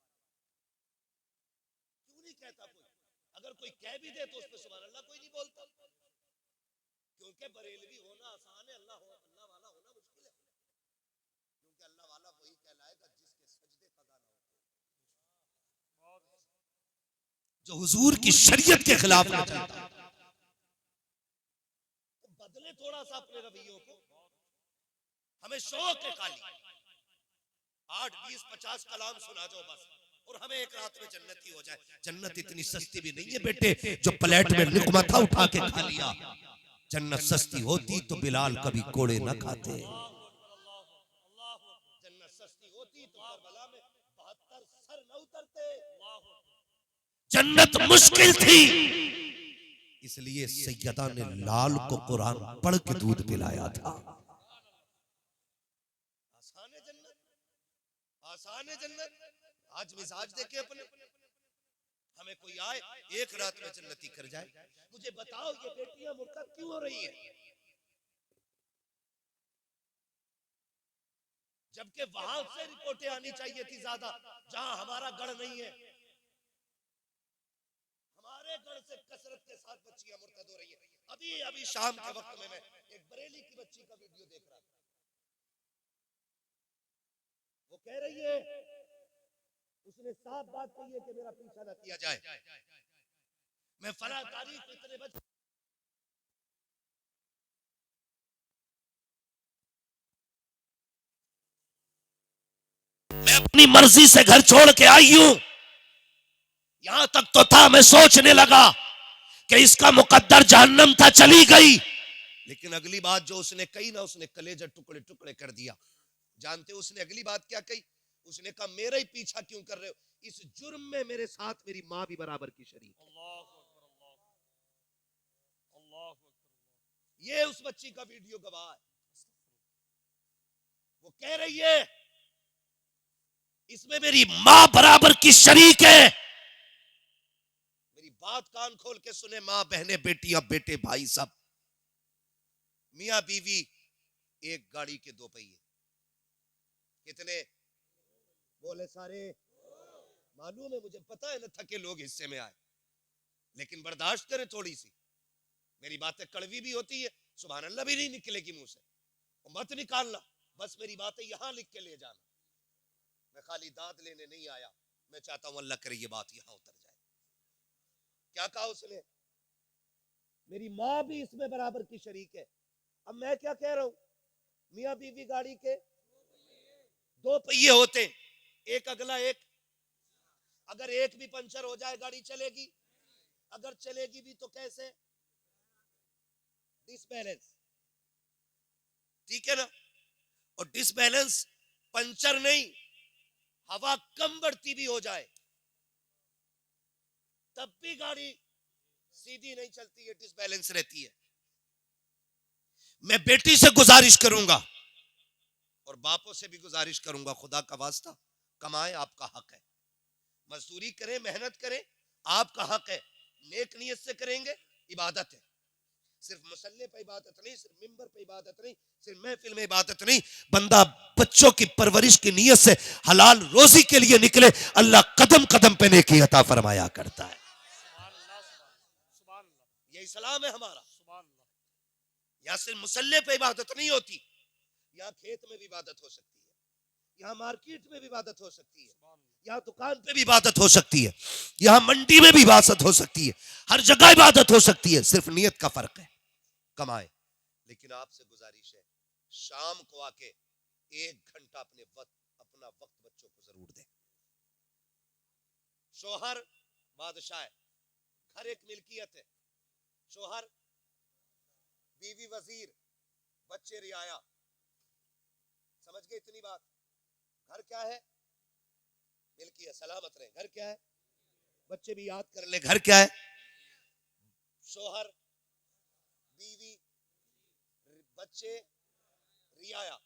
क्यों नहीं कहता कोई? अगर कोई कह भी दे तो उस पर सुभान अल्लाह कोई नहीं बोलता, क्योंकि बरेलवी होना आसान है, अल्लाह वाला होना मुश्किल है। क्योंकि अल्लाह वाला वही कहलाएगा जिसके सजदे कज़ा ना हो, जो हुजूर की शरीयत के खिलाफ ना चलता। तो बदले थोड़ा सा अपने रवैयों को। हमें शौक है खाली 8, 20, 50 कलाम सुना जाओ बस, और हमें एक रात में जन्नती हो जाए। जन्नत इतनी सस्ती भी नहीं है बेटे जो प्लेट में लुकमा था उठा के खा लिया। जन्नत सस्ती होती तो बिलाल कभी कोड़े न खाते। जन्नत सस्ती होती तो करबला में 72 सर न उतरते। जन्नत मुश्किल थी, इसलिए सैयदा ने लाल को कुरान पढ़ के दूध पिलाया था। आसान है जन्नत, आसान है जन्नत। आज मिजाज देखे अपने, हमें कोई आए एक रात में जन्नती कर जाए। मुझे बताओ ये बेटियां मुर्तद क्यों हो रही हैं? जबकि वहां से रिपोर्टें आनी चाहिए थी ज्यादा, जहां हमारा गढ़ नहीं है। हमारे गढ़ से कसरत के साथ बच्चियां मुर्तद हो रही हैं। अभी अभी शाम के वक्त में मैं एक बरेली की बच्ची का वीडियो देख रहा था। वो कह रही है, उसने साफ बात कही है कि मेरा पीछा न किया जाए। मैं फला तारीख को इतने बजे मैं अपनी मर्जी से घर छोड़ के आई हूं। यहां तक तो था मैं सोचने लगा कि इसका मुकद्दर जहन्नम था, चली गई। लेकिन अगली बात जो उसने कही ना, उसने कलेजा टुकड़े टुकड़े कर दिया। जानते हो उसने अगली बात क्या कही? उसने कहा मेरा ही पीछा क्यों कर रहे हो? इस जुर्म में मेरे साथ मेरी माँ भी बराबर की शरीक है। ये उस बच्ची का वीडियो गवाह है। वो कह रही है इसमें मेरी माँ बराबर की शरीक है। मेरी बात कान खोल के सुने, माँ बहने बेटियां बेटे भाई सब, मियां बीवी एक गाड़ी के दो पहिए। कितने बोले? सारे। मालूम है, मुझे पता है ना थके लोग हिस्से में आए, लेकिन बर्दाश्त करें थोड़ी सी। मेरी बातें कड़वी भी होती है, सुभान अल्लाह भी नहीं निकलेगी मुंह से, मत निकालना। बस मेरी बातें यहां लिख के ले जाना। मैं खाली दाद लेने नहीं आया, मैं चाहता हूं अल्लाह करे ये बात यहां उतर जाए। क्या कहा उसने? मेरी माँ भी इसमें बराबर की शरीक है। अब मैं क्या कह रहा हूं? मियां बीवी गाड़ी के दो पहिए होते, एक अगला एक। अगर एक भी पंचर हो जाए गाड़ी चलेगी? अगर चलेगी भी तो कैसे? डिसबैलेंस, ठीक है ना? और डिसबैलेंस पंचर नहीं, हवा कम बढ़ती भी हो जाए तब भी गाड़ी सीधी नहीं चलती है, डिसबैलेंस रहती है। मैं बेटी से गुजारिश करूंगा और बापों से भी गुजारिश करूंगा, खुदा का वास्ता कमाए, आपका हक है। मजदूरी करें, मेहनत करें, आपका हक है। नेक नियत से करेंगे, इबादत है। सिर्फ मुसल्ले पे इबादत नहीं, सिर्फ मिंबर पे इबादत नहीं, सिर्फ महफिल में इबादत नहीं। बंदा बच्चों की परवरिश की नियत से हलाल रोजी के लिए निकले, अल्लाह कदम कदम पे नेकी अता फरमाया करता है। ये इस्लाम है हमारा। यहाँ सिर्फ मुसल्ले पे इबादत नहीं होती, यहाँ खेत में भी इबादत हो सकती है, यहाँ मार्केट में भी इबादत हो सकती है, यहाँ दुकान पे भी इबादत हो सकती है, यहाँ मंडी में भी इबादत हो सकती है, हर जगह इबादत हो सकती है। सिर्फ नियत का फर्क है। कमाए। लेकिन आपसे गुजारिश है, शाम को आके 1 घंटा अपना वक्त बच्चों को जरूर दें। शोहर बादशाह है, घर एक मिल्कियत है। शोहर, बीवी वजीर, बच्चे रियाया। समझ गए इतनी बात? घर क्या है? मिल्कियत। सलामत रहे। घर क्या है? बच्चे भी याद कर ले, घर क्या है? शोहर, बीवी, बच्चे, रियाया।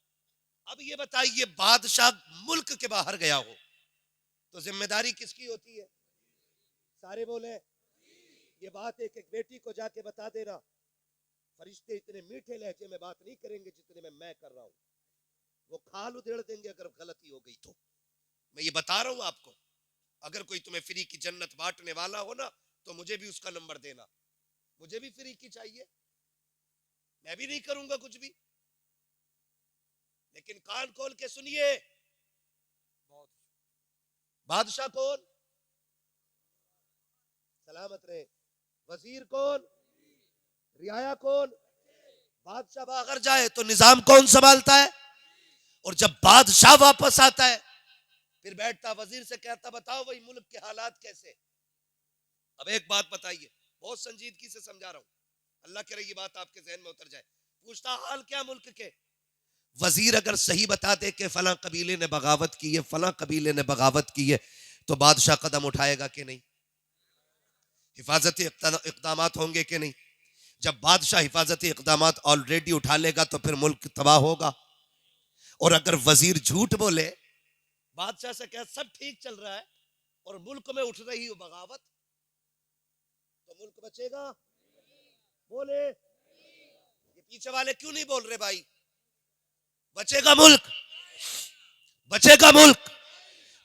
अब ये बताइए, बादशाह मुल्क के बाहर गया हो तो जिम्मेदारी किसकी होती है? सारे बोले। ये बात एक एक बेटी को जाके बता देना, फरिश्ते इतने मीठे लहजे में बात नहीं करेंगे जितने में मैं कर रहा हूं। वो खाल उधेड़ देंगे अगर गलती हो गई तो। मैं ये बता रहा हूं आपको, अगर कोई तुम्हें फ्री की जन्नत बांटने वाला हो ना, तो मुझे भी उसका नंबर देना। मुझे भी फ्री की चाहिए, मैं भी नहीं करूंगा कुछ भी। लेकिन कान खोल के सुनिए, बादशाह कौन? सलामत रहे। वजीर कौन? रियाया कौन? बादशाह बाहर जाए तो निजाम कौन संभालता है? और जब बादशाह वापस आता है फिर बैठता वजीर से कहता, बताओ भाई मुल्क के हालात कैसे? अब एक बात बताइए, बहुत संजीदगी से समझा रहा हूं, अल्लाह करे ये बात आपके जहन में उतर जाए। पूछता, हाल क्या मुल्क के? वजीर अगर सही बता दे कि फला कबीले ने बगावत की है, फला कबीले ने बगावत की है, तो बादशाह कदम उठाएगा कि नहीं? हिफाजती इक़दामात होंगे कि नहीं? जब बादशाह हिफाजती इक़दामात ऑलरेडी उठा लेगा तो फिर मुल्क तबाह होगा। और अगर वजीर झूठ बोले, बादशाह से कहे सब ठीक चल रहा है और मुल्क में उठ रही हो बगावत, तो मुल्क बचेगा? बोले, ये पीछे वाले क्यों नहीं बोल रहे भाई? बचेगा मुल्क, बचेगा मुल्क।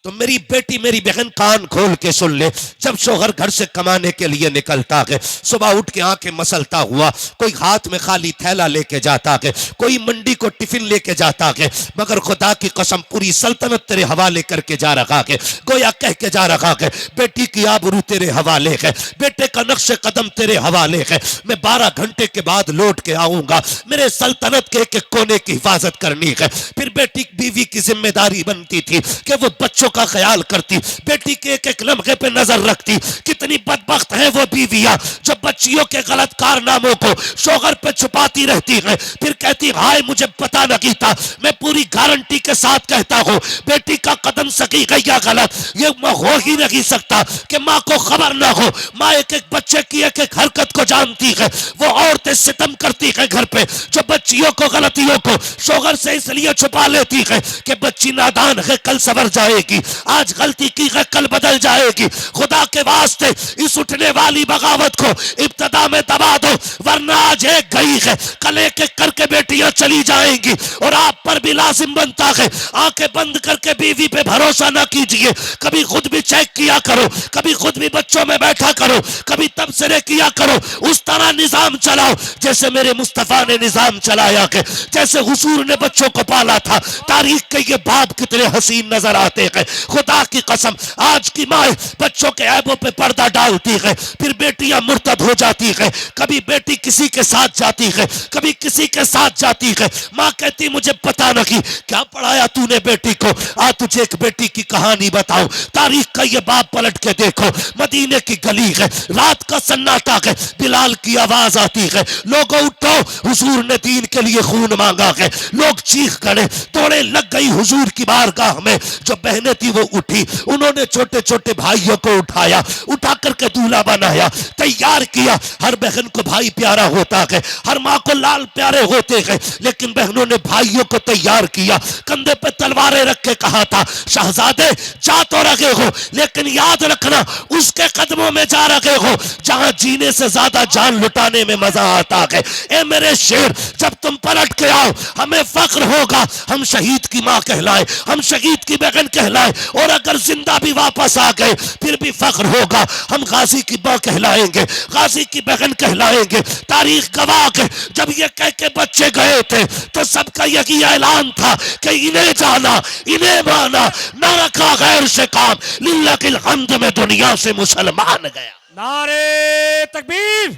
तो मेरी बेटी मेरी बहन कान खोल के सुन ले, जब शोहर घर से कमाने के लिए निकलता है, सुबह उठ के आंखें मसलता हुआ, कोई हाथ में खाली थैला लेके जाता है, कोई मंडी को टिफिन लेके जाता है, मगर खुदा की कसम पूरी सल्तनत तेरे हवाले करके जा रखा है, गोया कह के जा रखा है बेटी की आबरू तेरे हवाले है, बेटे का नक्श कदम तेरे हवाले है, मैं 12 घंटे के बाद लौट के आऊंगा, मेरे सल्तनत के एक कोने की हिफाजत करनी है। फिर बेटी बीवी की जिम्मेदारी बनती थी कि वो बच्चों का ख्याल करती, बेटी के एक एक लम्हे पे नजर रखती। कितनी बदबख्त है वो बीवियां जो बच्चियों के गलत कारनामों को शोहर पे छुपाती रहती है, फिर कहती हाय मुझे पता नहीं था। मैं पूरी गारंटी के साथ कहता हूं बेटी का कदम सही गया गलत ये हो ही नहीं सकता कि माँ को खबर ना हो। माँ एक एक बच्चे की एक एक हरकत को जानती है। वो औरतें सितम करती है घर पे जो बच्चियों को गलतियों को शोहर से इसलिए छुपा लेती है कि बच्ची नादान है, कल सवर जाएगी, आज गलती की है कल बदल जाएगी। खुदा के वास्ते इस उठने वाली बगावत को इब्तदा में दबा दो, वरना आज एक गई है कल एक एक करके बेटियां चली जाएंगी और आप पर भी लाजिम बनता है आंखें बंद करके बीवी पे भरोसा ना कीजिए। कभी खुद भी चेक किया करो, कभी खुद भी बच्चों में बैठा करो, कभी तबसरे किया करो, उस तरह निजाम चलाओ जैसे मेरे मुस्तफा ने निजाम चलाया है, जैसे हुजूर ने बच्चों को पाला था। तारीख के ये बाप कितने हसीन नजर आते हैं। खुदा की कसम आज की माँ बच्चों के ऐबों पे पर्दा डालती है, फिर बेटियां मुर्तद हो जाती है। कभी बेटी किसी के साथ जाती है, कभी किसी के साथ जाती है। माँ कहती मुझे पता नहीं क्या पढ़ाया तूने बेटी को, आ तुझे एक बेटी की कहानी बताऊं। तारीख का ये बाप पलट के देखो, मदीने की गली है, रात का सन्नाटा है, बिलाल की आवाज आती है, लोगों उठो हुजूर ने दीन के लिए खून मांगा है। लोग चीख गए, दौड़े लग गई हुजूर की बारगाह में। जो बहनें थी वो उठी, उन्होंने छोटे छोटे भाइयों को उठाया, उठा करके दूल्हा बनाया, तैयार किया। हर बहन को भाई प्यारा होता है, हर माँ को लाल प्यारे होते हैं, लेकिन बहनों ने भाइयों को तैयार किया, कंधे पे तलवारें रख के कहा था शहजादे जा तो रहे हो लेकिन याद रखना उसके कदमों में जा रहे हो जहां जीने से ज्यादा जान लुटाने में मजा आता है। ए मेरे शेर जब तुम पलट के आओ हमें फख्र होगा, हम शहीद की माँ कहलाए, हम शहीद की बहन कहलाए, और अगर जिंदा भी वापस आ गए फिर भी फख्र होगा, हम गाजी की माँ कहलाएंगे, गाजी की बहन कहलाएंगे। तारीख गवाह है जब ये कह के बच्चे गए थे तो सबका यही ऐलान था कि इन्हें जाना इन्हें माना, न रखा गैर से काम, लिल्लाहिल हम्द में दुनिया से मुसलमान गया। नारे तकबीर,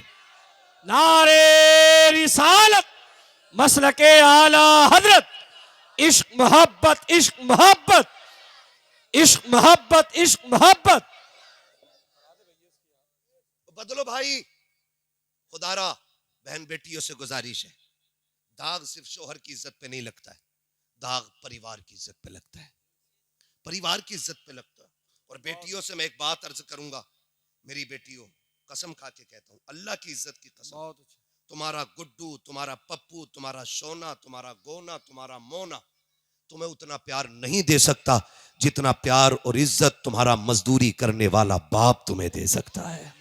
नारे रिसालत, मसलके आला हजरत, इश्क मोहब्बत, इश्क मोहब्बत, इश्क मोहब्बत, इश्क मोहब्बत। बदलो भाई। खुदारा बहन बेटियों से गुजारिश है, दाग सिर्फ शोहर की इज्जत पे नहीं लगता है, दाग परिवार की इज्जत पे लगता है, परिवार की इज्जत पे लगता है। और बेटियों से मैं एक बात अर्ज करूंगा, मेरी बेटियों कसम खा के कहता हूं, अल्लाह की इज्जत की कसम, तुम्हारा गुड्डू, तुम्हारा पप्पू, तुम्हारा सोना, तुम्हारा गोना, तुम्हारा मोना तुम्हें उतना प्यार नहीं दे सकता जितना प्यार और इज्जत तुम्हारा मजदूरी करने वाला बाप तुम्हें दे सकता है।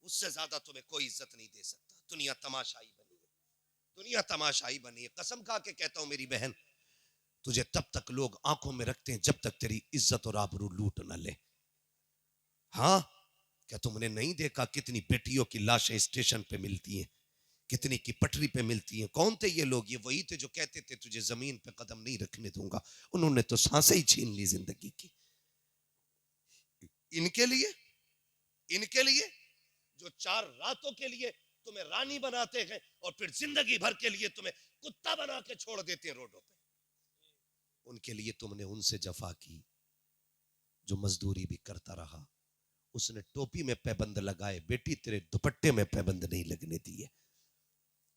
उससे ज्यादा तुम्हें कोई इज्जत नहीं दे सकता। दुनिया तमाशाई बनी है, दुनिया तमाशाई बनी है। कसम खा के कहता हूं मेरी बहन, तुझे तब तक लोग आंखों में रखते हैं जब तक तेरी इज्जत और आबरू लूट न ले। हाँ, क्या तुमने नहीं देखा कितनी बेटियों की लाशें स्टेशन पे मिलती हैं, कितनी की पटरी पे मिलती हैं? कौन थे ये लोग? ये वही थे जो कहते थे तुझे जमीन पे कदम नहीं रखने दूंगा। उन्होंने तो सांसें ही छीन ली जिंदगी की। इनके लिए, इनके लिए जो 4 रातों के लिए तुम्हें रानी बनाते हैं और फिर जिंदगी भर के लिए तुम्हें कुत्ता बना के छोड़ देते हैं रोडों पे, उनके लिए तुमने उनसे जफा की। जो मजदूरी भी करता रहा, उसने टोपी में पैबंद लगाए, बेटी तेरे दुपट्टे में पैबंद नहीं लगने दिए,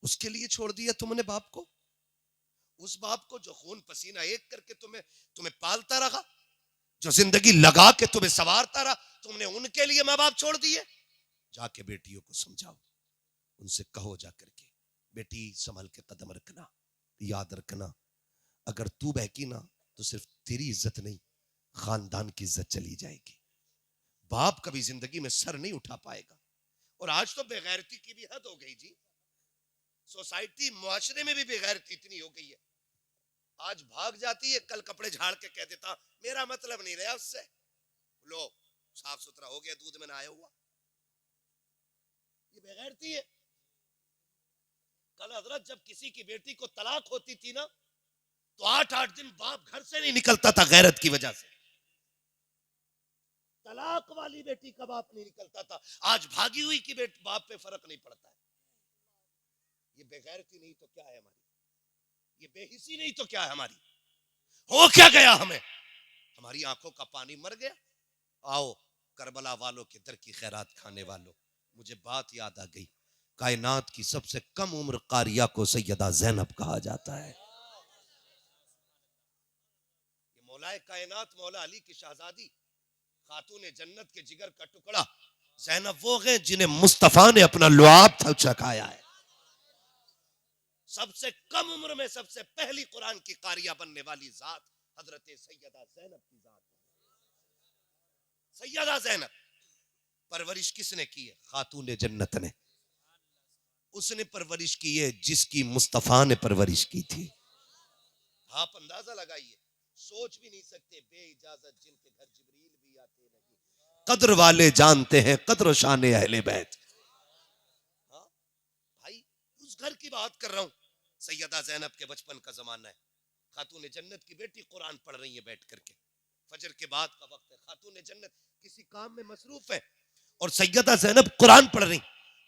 उसके लिए छोड़ दिया तुमने बाप को। उस बाप को जो खून पसीना एक करके तुम्हें पालता रहा, जो जिंदगी लगा के तुम्हें संवारता रहा, तुमने उनके लिए माँ बाप छोड़ दिए। जाके बेटियों को समझाओ, उनसे कहो जाकर के बेटी संभल के कदम रखना, याद रखना अगर तू बहकी ना तो सिर्फ तेरी इज्जत नहीं खानदान की इज्जत चली जाएगी। बाप कभी जिंदगी में सर नहीं उठा पाएगा। और आज तो बेगैरती की भी हद हो गई जी। सोसाइटी मुआशरे में भी बेगैरती इतनी हो गई है, आज भाग जाती है, कल कपड़े झाड़ के कह देता मेरा मतलब नहीं रहा उससे, लो साफ सुथरा हो गया, दूध में नहाया हुआ। ये बेगैरती है। कल हजरत जब किसी की बेटी को तलाक होती थी ना, तो 8-8 दिन बाप घर से नहीं निकलता था गैरत की वजह से। तलाक वाली बेटी का बाप नहीं निकलता था, आज भागी हुई की बेटी बाप पे फर्क नहीं पड़ता है। ये बेगैरती नहीं तो क्या है हमारी, ये बेहिसी नहीं तो क्या है हमारी। हो क्या गया हमें, हमारी आंखों का पानी मर गया। आओ करबला वालों के दर की खैरात खाने वालों, मुझे बात याद आ गई, कायनात की सबसे कम उम्र कारिया को सैयदा ज़ैनब कहा जाता है। ये मौलाए कायनात मौला अली की शहजादी खातून जन्नत के जिगर का टुकड़ा ज़ैनब वो है जिन्हें मुस्तफा ने अपना लुआब चखाया है। सबसे कम उम्र में सबसे पहली कुरान की कारिया बनने वाली जात हजरत सैयदा ज़ैनब की जात। सैयदा ज़ैनब परवरिश किसने की है? खातून जन्नत ने। उसने परवरिश की है जिसकी मुस्तफा ने परवरिश की थी। आप अंदाजा लगाइए, सोच भी नहीं सकते, बेइजाजत जिनके घर जिब्रील भी आते नहीं। कद्र वाले जानते हैं कद्र शान अहले बैत। हाँ भाई, उस घर की बात कर रहा हूं। सैयदा ज़ैनब के बचपन का जमाना है, खातून जन्नत की बेटी कुरान पढ़ रही है बैठ करके, फजर के बाद का वक्त है, खातून जन्नत किसी काम में मसरूफ है और सैयदा ज़ैनब कुरान पढ़ रही।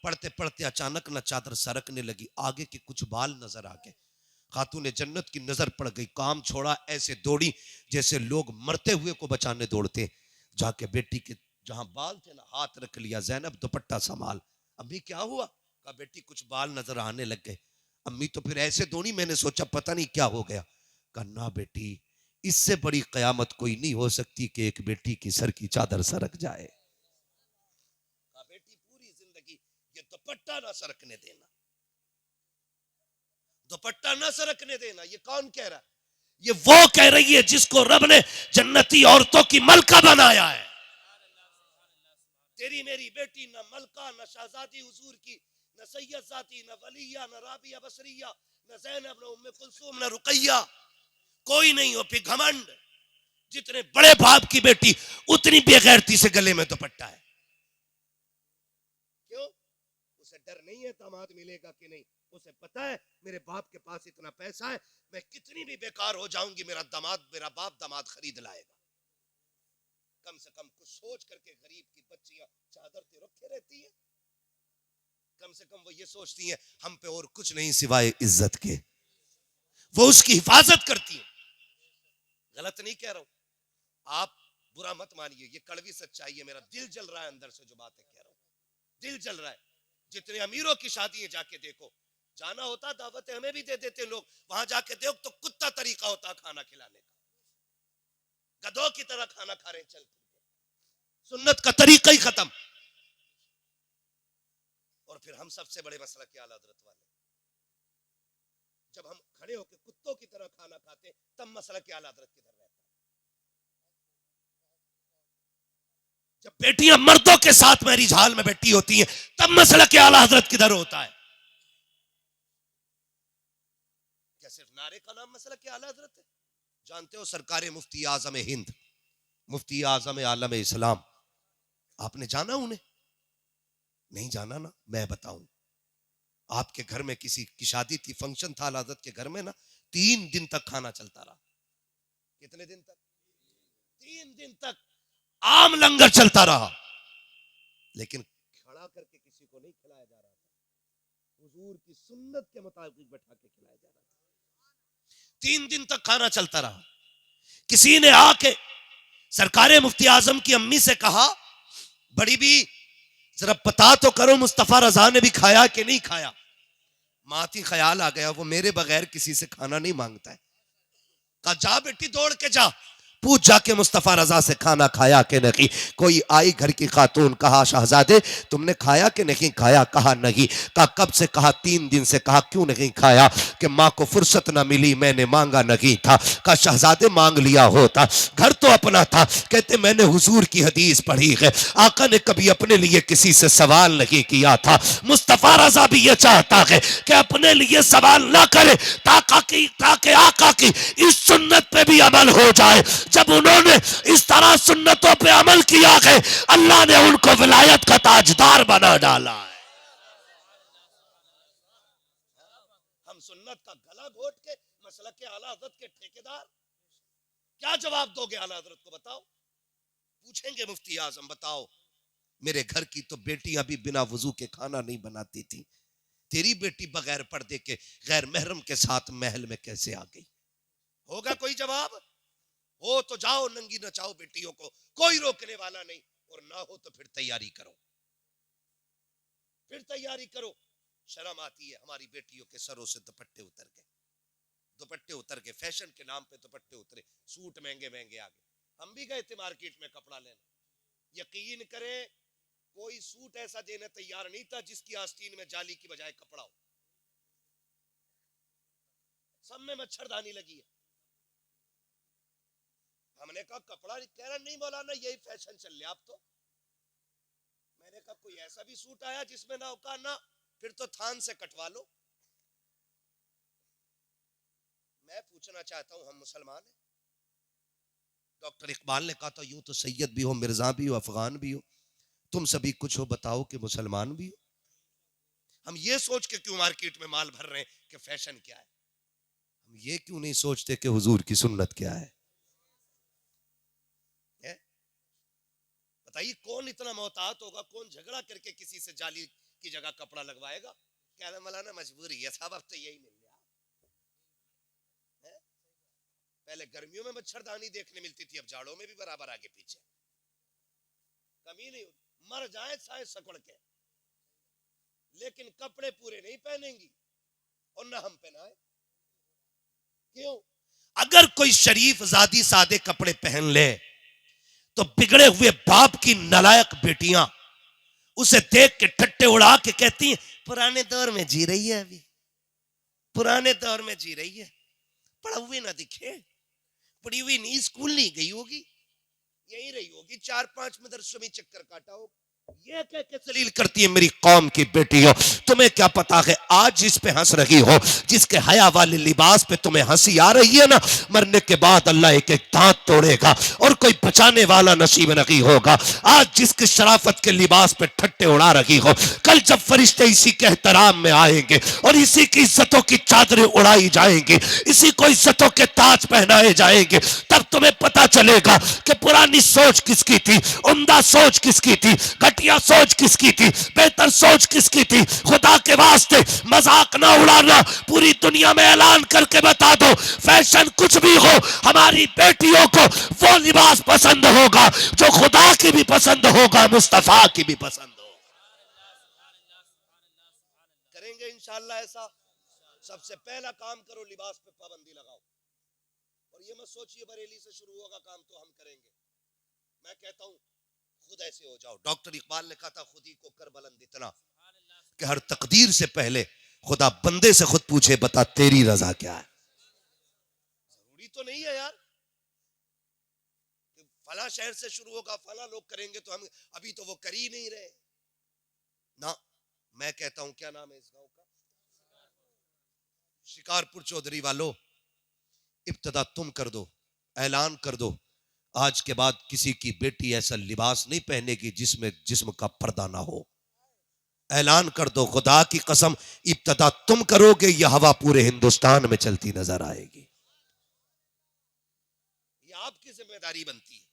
पढ़ते पढ़ते अचानक न चादर सरकने लगी, आगे के कुछ बाल नजर आ गए। खातून जन्नत की नजर पड़ गई, काम छोड़ा, ऐसे दौड़ी जैसे लोग मरते हुए को बचाने दौड़ते। जाके बेटी के जहां बाल थे ना, हाथ रख लिया, ज़ैनब दुपट्टा संभाल। अम्मी क्या हुआ? कहा बेटी कुछ बाल नजर आने लग गए। अम्मी तो फिर ऐसे दौड़ी, मैंने सोचा पता नहीं क्या हो गया। कहा ना बेटी, इससे बड़ी कयामत कोई नहीं हो सकती कि एक बेटी की सर की चादर सरक जाए। बेटी पूरी जिंदगी ये दुपट्टा ना सरकने देना, दुपट्टा ना सरकने देना। ये कौन कह रहा है? ये वो कह रही है जिसको रब ने जन्नती औरतों की मलका बनाया है। तेरी मेरी बेटी न मलका, न शहजादी हुजूर की, न सैयद जाती, न वलिया, न राबिया बसरिया, न ज़ैनब, न उम्मे कुलसूम, न रुकैया, कोई नहीं हो। फिर घमंड, जितने बड़े बाप की बेटी उतनी बेगैरती से गले में दुपट्टा है। क्यों? उसे डर नहीं है दामाद मिलेगा कि नहीं। उसे पता है मेरे बाप के पास इतना पैसा है, मैं कितनी भी बेकार हो जाऊंगी, मेरा बाप दामाद खरीद लाएगा। कम से कम कुछ सोच करके गरीब की बच्चियां चादर ते रखे रहती है। कम से कम वो ये सोचती हैं हम पे और कुछ नहीं सिवाय इज्जत के, वो उसकी हिफाजत करती है। गलत नहीं कह रहा हूं, आप बुरा मत मानिए, ये कड़वी सच्चाई है। मेरा दिल जल रहा है अंदर से जो बातें कह रहा हूं, दिल जल रहा है। जितने अमीरों की शादी है जाके देखो, जाना होता दावतें हमें भी दे देते लोग, वहां जाके देखो तो कुत्ता तरीका होता खाना खिलाने का, गधों की तरह खाना खा रहे चल, सुन्नत का तरीका ही खत्म। और फिर हम सबसे बड़े मसला के आला हज़रत वाले, जब हम खड़े होकर कुत्तों की तरह खाना खाते तब मसला के आला हज़रत किधर रहता है? जब बेटियां मर्दों के साथ मैरिज हाल में बैठी होती हैं तब मसला के आला हज़रत किधर होता है? क्या सिर्फ नारे का नाम मसला के आला हज़रत है? जानते हो सरकार मुफ्ती आजम हिंद, मुफ्ती आजम आलम इस्लाम, आपने जाना उन्हें? नहीं जाना ना, मैं बताऊं। आपके घर में किसी की शादी थी, फंक्शन था हज़रत के घर में ना, 3 दिन तक खाना चलता रहा। कितने दिन तक? 3 दिन तक आम लंगर चलता रहा, लेकिन खड़ा करके किसी को नहीं खिलाया जा रहा था, हुजूर की सुन्नत के मुताबिक बैठा के खिलाया जा रहा था। 3 दिन तक खाना चलता रहा। किसी ने आके सरकार मुफ्ती आजम की अम्मी से कहा, बड़ी भी जरा पता तो करो मुस्तफा रजा ने भी खाया कि नहीं खाया। माती ख्याल आ गया वो मेरे बगैर किसी से खाना नहीं मांगता है। कहा जा बेटी दौड़ के जा, पूछ जाके मुस्तफ़ा रजा से खाना खाया कि नहीं। कोई आई घर की खातून, कहा शहजादे तुमने खाया कि नहीं खाया, कहा नहीं। कहा कब से, कहा 3 दिन से। कहा क्यों नहीं खाया, कि माँ को फुर्सत ना मिली, मैंने मांगा नहीं था। कहा शहजादे मांग लिया होता, घर तो अपना था। कहते मैंने हुजूर की हदीस पढ़ी है, आका ने कभी अपने लिए किसी से सवाल नहीं किया था। मुस्तफ़ा रजा भी ये चाहता है कि अपने लिए सवाल ना करे, ताकि आका की इस सुन्नत पे भी अमल हो जाए। जब उन्होंने इस तरह सुन्नतों पे अमल किया है, अल्लाह ने उनको विलायत का ताजदार बना डाला है। हम सुन्नत का गला घोट के मसलक के आला हज़रत के ठेकेदार, क्या जवाब दोगे आला हज़रत को, बताओ। पूछेंगे मुफ्ती आजम, बताओ मेरे घर की तो बेटियां भी बिना वजू के खाना नहीं बनाती थी, तेरी बेटी बगैर पर्दे के गैर महरम के साथ महल में कैसे आ गई? होगा कोई जवाब? हो तो जाओ नंगी नचाओ बेटियों को, कोई रोकने वाला नहीं। और ना हो तो फिर तैयारी करो, फिर तैयारी करो। शर्म आती है, हमारी बेटियों के सरों से दुपट्टे उतर गए, दुपट्टे उतर के फैशन के नाम पे दुपट्टे उतरे, सूट महंगे महंगे आ गए। हम भी गए थे मार्केट में कपड़ा लेने, यकीन करें कोई सूट ऐसा देने तैयार नहीं था जिसकी आस्तीन में जाली की बजाय कपड़ा हो। सब में मच्छरदानी लगी है। हमने कहा कपड़ा, कह रहा नहीं मौलाना यही फैशन चल रहा अब तो। मैंने कहा कोई ऐसा भी सूट आया जिसमें ना औकात ना, फिर तो थान से कटवा लो। मैं पूछना चाहता हूं, हम मुसलमान हैं? डॉक्टर इकबाल ने कहा था यूं तो सैयद भी हो, मिर्जा भी हो, अफगान भी हो, तुम सभी कुछ हो, बताओ कि मुसलमान भी हो। हम ये सोच के क्यों मार्केट में माल भर रहे हैं कि फैशन क्या है? हम ये क्यों नहीं सोचते कि हुजूर की सुन्नत क्या है? बताइए कौन इतना मोहतात होगा, कौन झगड़ा करके किसी से जाली की जगह कपड़ा लगवाएगा? क्या ना मौलाना मजबूरी है साहब, अब तो यही मिल गया। पहले गर्मियों में मच्छरदानी देखने मिलती थी, अब जाड़ों में भी बराबर आगे पीछे, कमी नहीं होती। मर जाए साए सकड़ के, लेकिन कपड़े पूरे नहीं पहनेंगी और ना हम पहनाए। क्यों? अगर कोई शरीफ जादी सादे कपड़े पहन ले तो बिगड़े हुए बाप की नालायक बेटियां उसे देख के ठट्टे उड़ा के कहती हैं पुराने दौर में जी रही है, अभी पुराने दौर में जी रही है, पढ़ा हुए ना दिखे, पढ़ी हुई नहीं, स्कूल नहीं गई होगी, यही रही होगी, 4-5 मदरसों में चक्कर काटा हो। ये कह के जलील करती है मेरी कौम की बेटियों। तुम्हें क्या पता है आज जिस पे हंस रही हो, जिसके हया वाले लिबास पे तुम्हें हंसी आ रही है ना, मरने के बाद अल्लाह एक एक दांत तोड़ेगा और कोई बचाने वाला नसीब नहीं होगा। आज जिसके शराफत के लिबास पे ठट्टे उड़ा रही हो, कल जब फरिश्ते इसी के एहतराम में आएंगे और इसी की इज्जतों की चादरें उड़ाई जाएंगी, इसी को इज्जतों के ताज पहनाए जाएंगे, तब तुम्हें पता चलेगा कि पुरानी सोच किसकी थी, उम्दा सोच किसकी थी, घटिया सोच किसकी थी, बेहतर सोच किसकी थी। खुदा के वास्ते मजाक ना उड़ाना, पूरी दुनिया में ऐलान करके बता दो फैशन कुछ भी हो, हमारी बेटियों को वो लिबास पसंद होगा जो खुदा की भी पसंद होगा, मुस्तफा की भी पसंद होगा। करेंगे इंशाअल्लाह ऐसा। सबसे पहला काम करो, लिबास पे पाबंदी लगाओ। और ये मत सोचिए बरेली से शुरू होगा काम तो हम करेंगे। मैं कहता हूं खुद ऐसे हो जाओ। डॉक्टर इकबाल ने कहा था खुद ही को कर बुलंद इतना कि हर तकदीर से पहले खुदा बंदे से खुद पूछे बता तेरी रजा क्या है। जरूरी तो नहीं है यार कि फला शहर से शुरू होगा, फला लोग करेंगे तो हम, अभी तो वो कर ही नहीं रहे ना। मैं कहता हूं क्या नाम है इस गांव का, शिकारपुर चौधरी वालों, इब्तिदा तुम कर दो, ऐलान कर दो आज के बाद किसी की बेटी ऐसा लिबास नहीं पहनेगी जिसमें जिस्म का पर्दा ना हो। ऐलान कर दो, खुदा की कसम इब्तिदा तुम करोगे, यह हवा पूरे हिंदुस्तान में चलती नजर आएगी। ये आपकी जिम्मेदारी बनती है।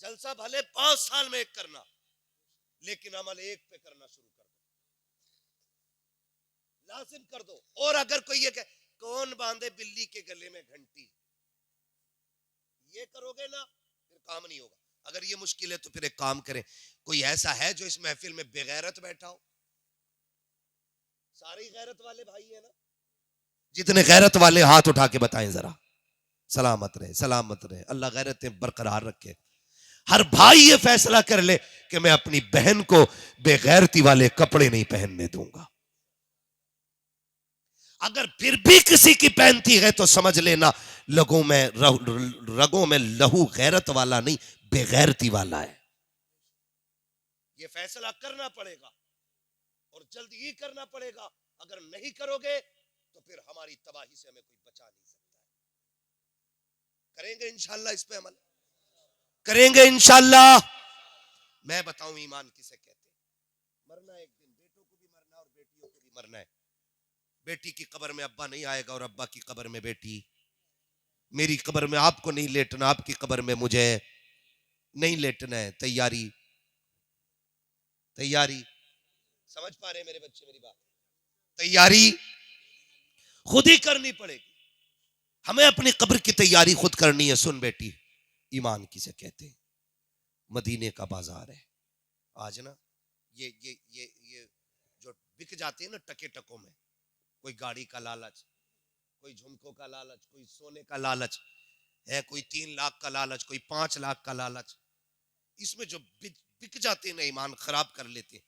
जलसा भले 5 साल में एक करना, लेकिन अमल एक पे करना शुरू कर दो, लाजिम कर दो। और अगर कोई ये कहे कौन बांधे बिल्ली के गले में घंटी, ये करोगे ना फिर काम नहीं होगा। अगर ये मुश्किल है तो फिर एक काम करें, कोई ऐसा है जो इस महफिल में बेगैरत बैठा हो? सारे गैरत वाले भाई है ना, जितने गैरत वाले हाथ उठा के बताएं जरा, सलामत रहे। अल्लाह गैरतें बरकरार रखे। हर भाई ये फैसला कर ले कि मैं अपनी बहन को बेगैरती वाले कपड़े नहीं पहनने दूंगा। अगर फिर भी किसी की पहनती है तो समझ लेना रगों में लहू गैरत वाला नहीं, बेगैरती वाला है। ये फैसला करना पड़ेगा और जल्दी ही करना पड़ेगा। अगर नहीं करोगे तो फिर हमारी तबाही से हमें कोई बचा नहीं सकता है। करेंगे इंशाल्लाह, इस पे अमल करेंगे इंशाल्लाह। मैं बताऊं ईमान किसे कहते हैं? मरना एक दिन, बेटों को भी मरना और बेटियों को भी मरना है। बेटी की कब्र में अब्बा नहीं आएगा और अब्बा की कब्र में बेटी। मेरी कब्र में आपको नहीं लेटना, आपकी कब्र में मुझे नहीं लेटना है। तैयारी तैयारी, समझ पा रहे मेरे बच्चे मेरी बात? तैयारी खुद ही करनी पड़ेगी। हमें अपनी कब्र की तैयारी खुद करनी है। सुन बेटी, ईमान किसे कहते हैं? मदीने का बाजार है आज ना। ये जो बिक जाते हैं ना टके टकों में, कोई गाड़ी का लालच, कोई झुमकों का लालच, कोई सोने का लालच है, कोई 3 लाख का लालच, कोई 5 लाख का लालच। इसमें जो बिक जाते हैं ना, ईमान खराब कर लेते हैं।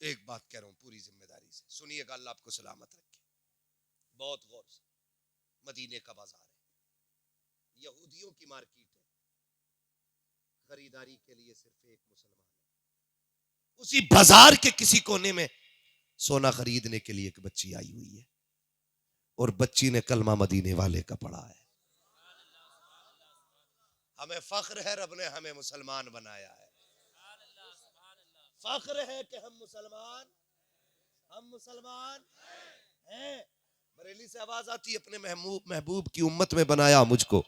एक बात कह रहा हूं पूरी जिम्मेदारी से, सुनिएगा, अल्लाह आपको सलामत रखे। बहुत गौर से, मदीने का बाजार है, यहूदियों की मार्केट है। खरीदारी के लिए सिर्फ एक मुसलमान है। उसी बाजार के किसी कोने में सोना खरीदने के लिए एक बच्ची आई हुई है और बच्ची ने कलमा मदीने वाले का पढ़ा है। हमें फख्र है, रब ने हमें मुसलमान बनाया है। फख्र है कि हम मुसलमान हैं। बरेली से आवाज आती है, अपने महबूब की उम्मत में बनाया मुझको,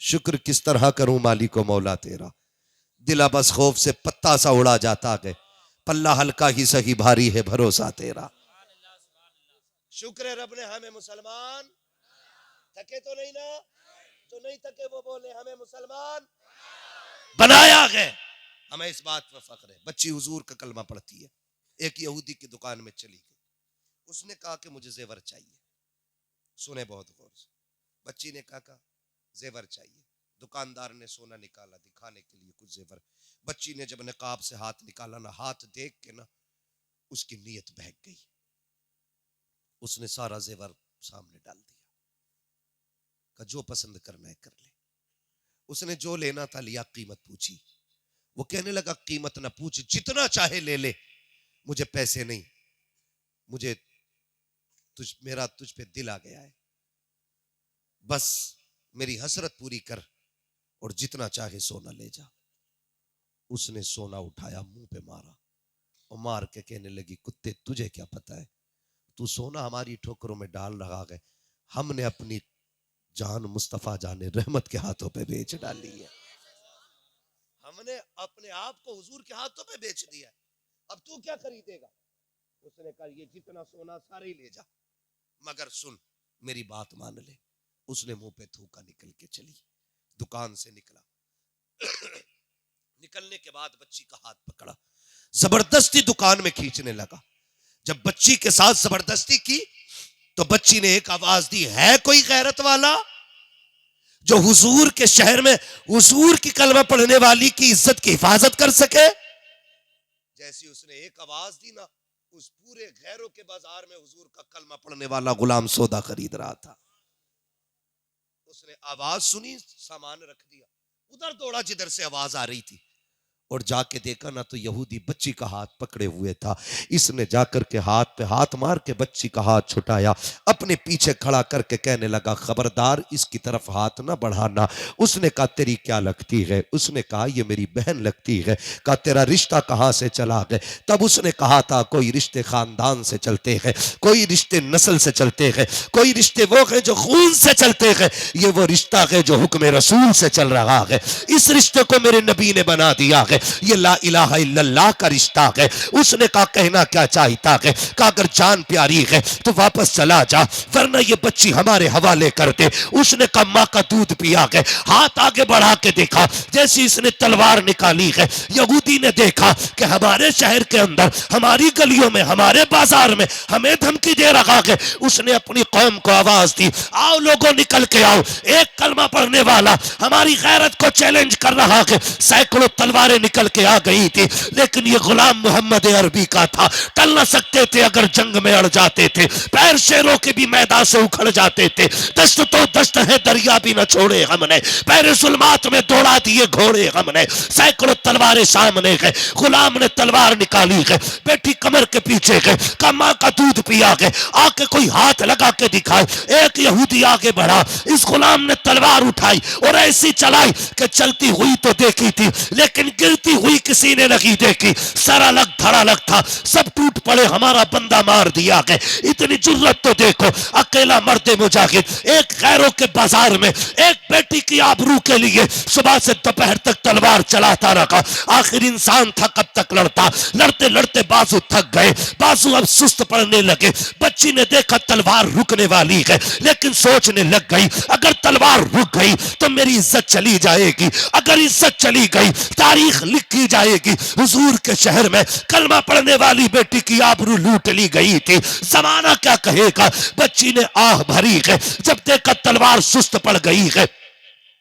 शुक्र किस तरह करूं मालिको मौला तेरा। दिला बस खौफ से पत्ता सा उड़ा जाता है, पल्ला हल्का ही सही भारी है भरोसा तेरा। शुक्र है रब ने हमें मुसलमान, थके तो नहीं ना, जो नहीं थके वो बोले हमें मुसलमान बनाया है। हमें इस बात पर फख्र है। बच्ची हुजूर का कलमा पढ़ती है। एक यहूदी की दुकान में चली गई, उसने कहा कि मुझे जेवर चाहिए। सुने बहुत गौर से, बच्ची ने कहा जेवर चाहिए। दुकानदार ने सोना निकाला दिखाने के लिए कुछ जेवर। बच्ची ने जब नकाब से हाथ निकाला ना, हाथ देख के ना उसकी नीयत बहक गई। उसने सारा जेवर सामने डाल दिया, कहा जो पसंद करना है कर ले। उसने जो लेना था लिया, कीमत पूछी। वो कहने लगा कीमत ना पूछ, जितना चाहे ले ले, मुझे पैसे नहीं, मुझे मेरा तुझ पे दिल आ गया है, बस मेरी हसरत पूरी कर और जितना चाहे सोना ले जा। उसने सोना उठाया, मुंह पे मारा और मार के कहने लगी, कुत्ते तुझे क्या पता है, तू सोना हमारी ठोकरों में डाल रहा है, हमने अपनी जान मुस्तफा जाने रहमत के हाथों पे बेच डाली है। हमने अपने आप को हुजूर के हाथों पे बेच दिया है, अब तू क्या खरीदेगा? उसने कहा ये जितना सोना सारे ही ले जा, मगर सुन मेरी बात मान ले। उसने मुंह पे थूका, निकल के चली, दुकान से निकला। निकलने के बाद बच्ची का हाथ पकड़ा, जबरदस्ती दुकान में खींचने लगा। जब बच्ची के साथ जबरदस्ती की तो बच्ची ने एक आवाज दी, है कोई गैरत वाला जो हुजूर के शहर में हुजूर की कलमा पढ़ने वाली की इज्जत की हिफाजत कर सके? जैसी उसने एक आवाज दी ना, उस पूरे गैरों के बाजार में हुजूर का कलमा पढ़ने वाला गुलाम सौदा खरीद रहा था। उसने आवाज सुनी, सामान रख दिया, उधर दौड़ा जिधर से आवाज आ रही थी और जाके देखा ना तो यहूदी बच्ची का हाथ पकड़े हुए था। इसने जाकर के हाथ पे हाथ मार के बच्ची का हाथ छुटाया, अपने पीछे खड़ा करके कहने लगा, खबरदार इसकी तरफ हाथ ना बढ़ाना। उसने कहा तेरी क्या लगती है? उसने कहा ये मेरी बहन लगती है। कहा तेरा रिश्ता कहाँ से चला है? तब उसने कहा था कोई रिश्ते खानदान से चलते हैं, कोई रिश्ते नस्ल से चलते हैं, कोई रिश्ते वो है जो खून से चलते हैं, ये वो रिश्ता है जो हुक्म रसूल से चल रहा है। इस रिश्ते को मेरे नबी ने बना दिया है। ये ला इलाहा इल्लल्लाह का रिश्ता है। उसने कहा कहना क्या चाहता है, कहा अगर जान प्यारी है तो वापस चला जा, वरना ये बच्ची हमारे हवाले कर दे। उसने कहा माँ का दूध पिया है। हाथ आगे बढ़ा के देखा, जैसे इसने तलवार निकाली है, यहूदी ने देखा कि हमारे शहर के अंदर, हमारी गलियों में, हमारे बाजार में हमें धमकी दे रहा है। उसने अपनी कौम को आवाज दी, आओ लोगों निकल के आओ, एक कलमा पढ़ने वाला हमारी गैरत को चैलेंज कर रहा है। सैकड़ों तलवारें निकल के आ गई थी, लेकिन ये गुलाम मोहम्मद अरबी का था, टल न सकते थे अगर जंग में अड़ जाते थे, पैर शेरों के भी मैदान से उखड़ जाते थे। दस्त तो दस्त है, दरिया भी न छोड़े हमने, पैर जुल्मात में दौड़ा दिए घोड़े हमने। सैकड़ों तलवारें सामने गए, गुलाम ने तलवार निकाली है, बेटी कमर के पीछे गए, का माँ का दूध पिया गए, आके कोई हाथ लगा के दिखाए। एक यहूदी आगे बढ़ा, इस गुलाम ने तलवार उठाई और ऐसी चलाई कि चलती हुई तो देखी थी, लेकिन गिरती हुई किसी ने नहीं देखी। सर अलग धड़ अलग था, सब टूट पड़े, हमारा बंदा मार दिया गया। इतनी जुर्रत तो देखो, अकेला मर्द मुजाहिद एक गैरों के बाजार में एक बेटी की आबरू के लिए सुबह से दोपहर तक तलवार चलाता रहा। आखिर इंसान था कब तक लड़ता, लड़ते लड़ते बाजू थक गए, बाजू अब सुस्त पड़ने लगे। बच्ची ने देखा तलवार रुकने वाली है, लेकिन सोचने लग गई अगर तलवार रुक गई तो मेरी इज्जत चली जाएगी, अगर इज्जत चली गई तारीख लिखी जाएगी। हुजूर के शहर में कलमा पढ़ने वाली बेटी की आबरू लूट ली गई थी, जमाना क्या कहेगा। बच्ची ने आह भरी है, जब देखा तलवार सुस्त पड़ गई है।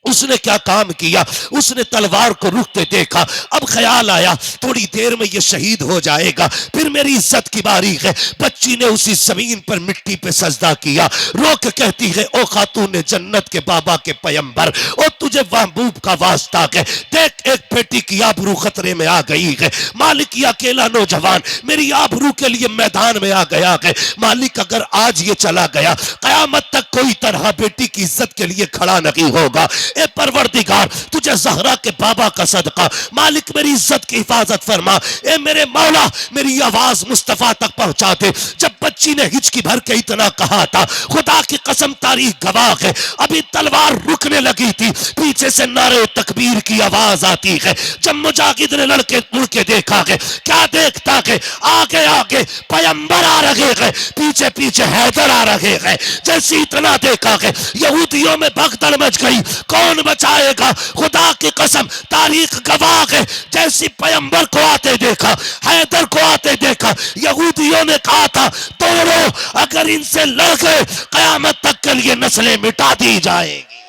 उसने क्या काम किया, उसने तलवार को रुकते देखा, अब ख्याल आया थोड़ी देर में ये शहीद हो जाएगा, फिर मेरी इज्जत की बारी है। बच्ची ने उसी जमीन पर मिट्टी पे सजदा किया, रोक कहती है ओ खातून जन्नत के बाबा के पैगंबर, ओ तुझे महबूब का वास्ता है, देख एक बेटी की आबरू खतरे में आ गई है। मालिक ये अकेला नौजवान मेरी आबरू के लिए मैदान में आ गया है। मालिक अगर आज ये चला गया, कयामत तक कोई तरह बेटी की इज्जत के लिए खड़ा नहीं होगा। ए परवरदिगार तुझे जहरा के बाबा का सदका, मालिक मेरी इज्जत की हिफाजत फरमा। ए मेरे मौला मेरी आवाज मुस्तफा तक पहुंचा दे। जब बच्ची ने हिचकी भर के इतना कहा था, खुदा की कसम तारीख गवाह है, अभी तलवार रुकने लगी थी, पीछे से नारे तकबीर की आवाज आती है। जब मुजाहिद ने लड़के मुड़ के देखा है, क्या देखता है, आगे आगे पैगंबर आ रहे हैं, पीछे पीछे हैदर आ रहे हैं। जैसे इतना देखा है, यहूदियों में भगदड़ मच गई, कौन बचाएगा। खुदा की कसम तारीख गवाह है, जैसी पैगंबर को आते देखा, हैदर को आते देखा, यहूदियों ने कहा था तोड़ो, अगर इनसे लड़ गए कयामत तक के लिए नस्लें मिटा दी जाएगी।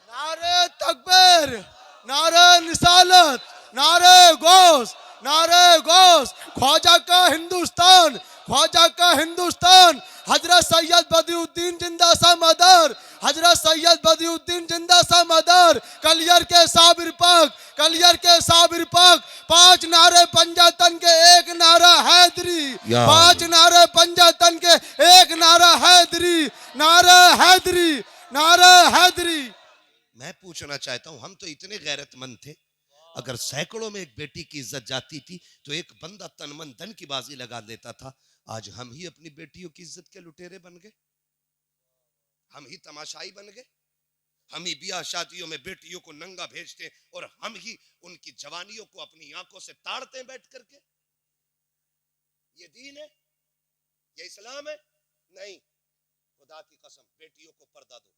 नारे तकबीर, नारे निसालत, नारे गौस, नारे गौस। ख्वाजा का हिंदुस्तान, ख्वाजा का हिंदुस्तान। हजरत सैयद बदियुद्दीन जिंदा सा मदर, हजरत सैयद बदियुद्दीन जिंदा सा मदर। कलियर के साबिर पाक, कलियर के साबिर पाक। 5 नारे पंजातन के, एक नारा हैदरी, 5 नारे पंजातन के, एक नारा हैदरी, नारा हैदरी, नारा हैदरी। मैं पूछना चाहता हूं, हम तो इतने गैरतमंद थे, अगर सैकड़ों में एक बेटी की इज्जत जाती थी तो एक बंदा तन मन धन की बाजी लगा देता था। आज हम ही अपनी बेटियों की इज्जत के लुटेरे बन गए, हम ही तमाशाई बन गए, हम ही ब्याह शादियों में बेटियों को नंगा भेजते और हम ही उनकी जवानियों को अपनी आंखों से ताड़ते हैं बैठ करके। ये दीन है, ये इस्लाम है? नहीं। खुदा की कसम बेटियों को पर्दा दो,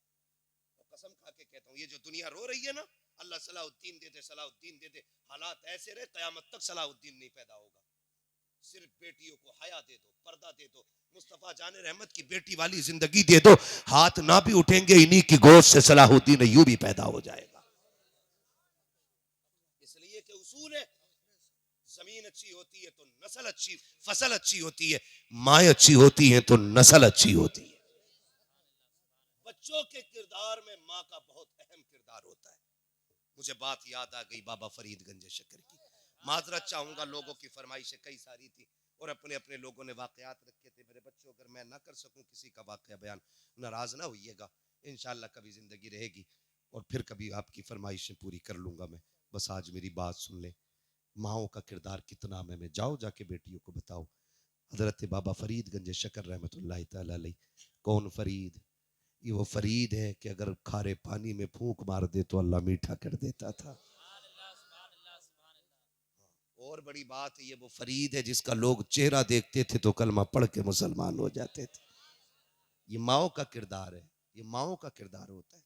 कसम खा के कहता हूं, ये जो दुनिया रो रही है ना, अल्लाह सलाहुद्दीन दे दे, सलाहुद्दीन दे दे, हालात ऐसे रहे कयामत तक सलाहुद्दीन नहीं पैदा होगा। सिर्फ बेटियों को हया दे दो, पर्दा दे दो, मुस्तफा जाने रहमत की बेटी वाली जिंदगी दे दो, हाथ ना भी उठेंगे इन्हीं की गोद से सलाहुद्दीन अय्यूबी भी पैदा हो जाएगा। इसलिए कि उसूल है, जमीन अच्छी होती है तो नस्ल अच्छी, फसल अच्छी होती है, माँ अच्छी होती है तो नस्ल अच्छी होती है। बच्चों के किरदार में माँ का बहुत अहम किरदार होता है। मुझे बात याद आ गई बाबा फरीदगंज शक्कर की, माजरत चाहूंगा, लोगों की फरमाइशें कई सारी थी और अपने अपने लोगों ने वाकयात रखे थे। मेरे बच्चों अगर मैं ना कर सकूं किसी का वाकया बयान, नाराज ना होइएगा, इंशाल्लाह कभी जिंदगी रहेगी और फिर कभी आपकी फरमाइशें पूरी कर लूंगा मैं। बस आज मेरी बात सुन ले, माओ का किरदार कितना में जाओ जाके बेटियों को बताओ। हजरत बाबा फरीदगंज शक्कर रहमतुल्लाह तआला अलैह, कौन फरीद? ये वो फरीद है कि अगर खारे पानी में फूंक मार दे तो अल्लाह मीठा कर देता था। और बड़ी बात ये वो फरीद है जिसका लोग चेहरा देखते थे तो कलमा पढ़ के मुसलमान हो जाते थे। ये माओ का किरदार है, ये माओ का किरदार होता है।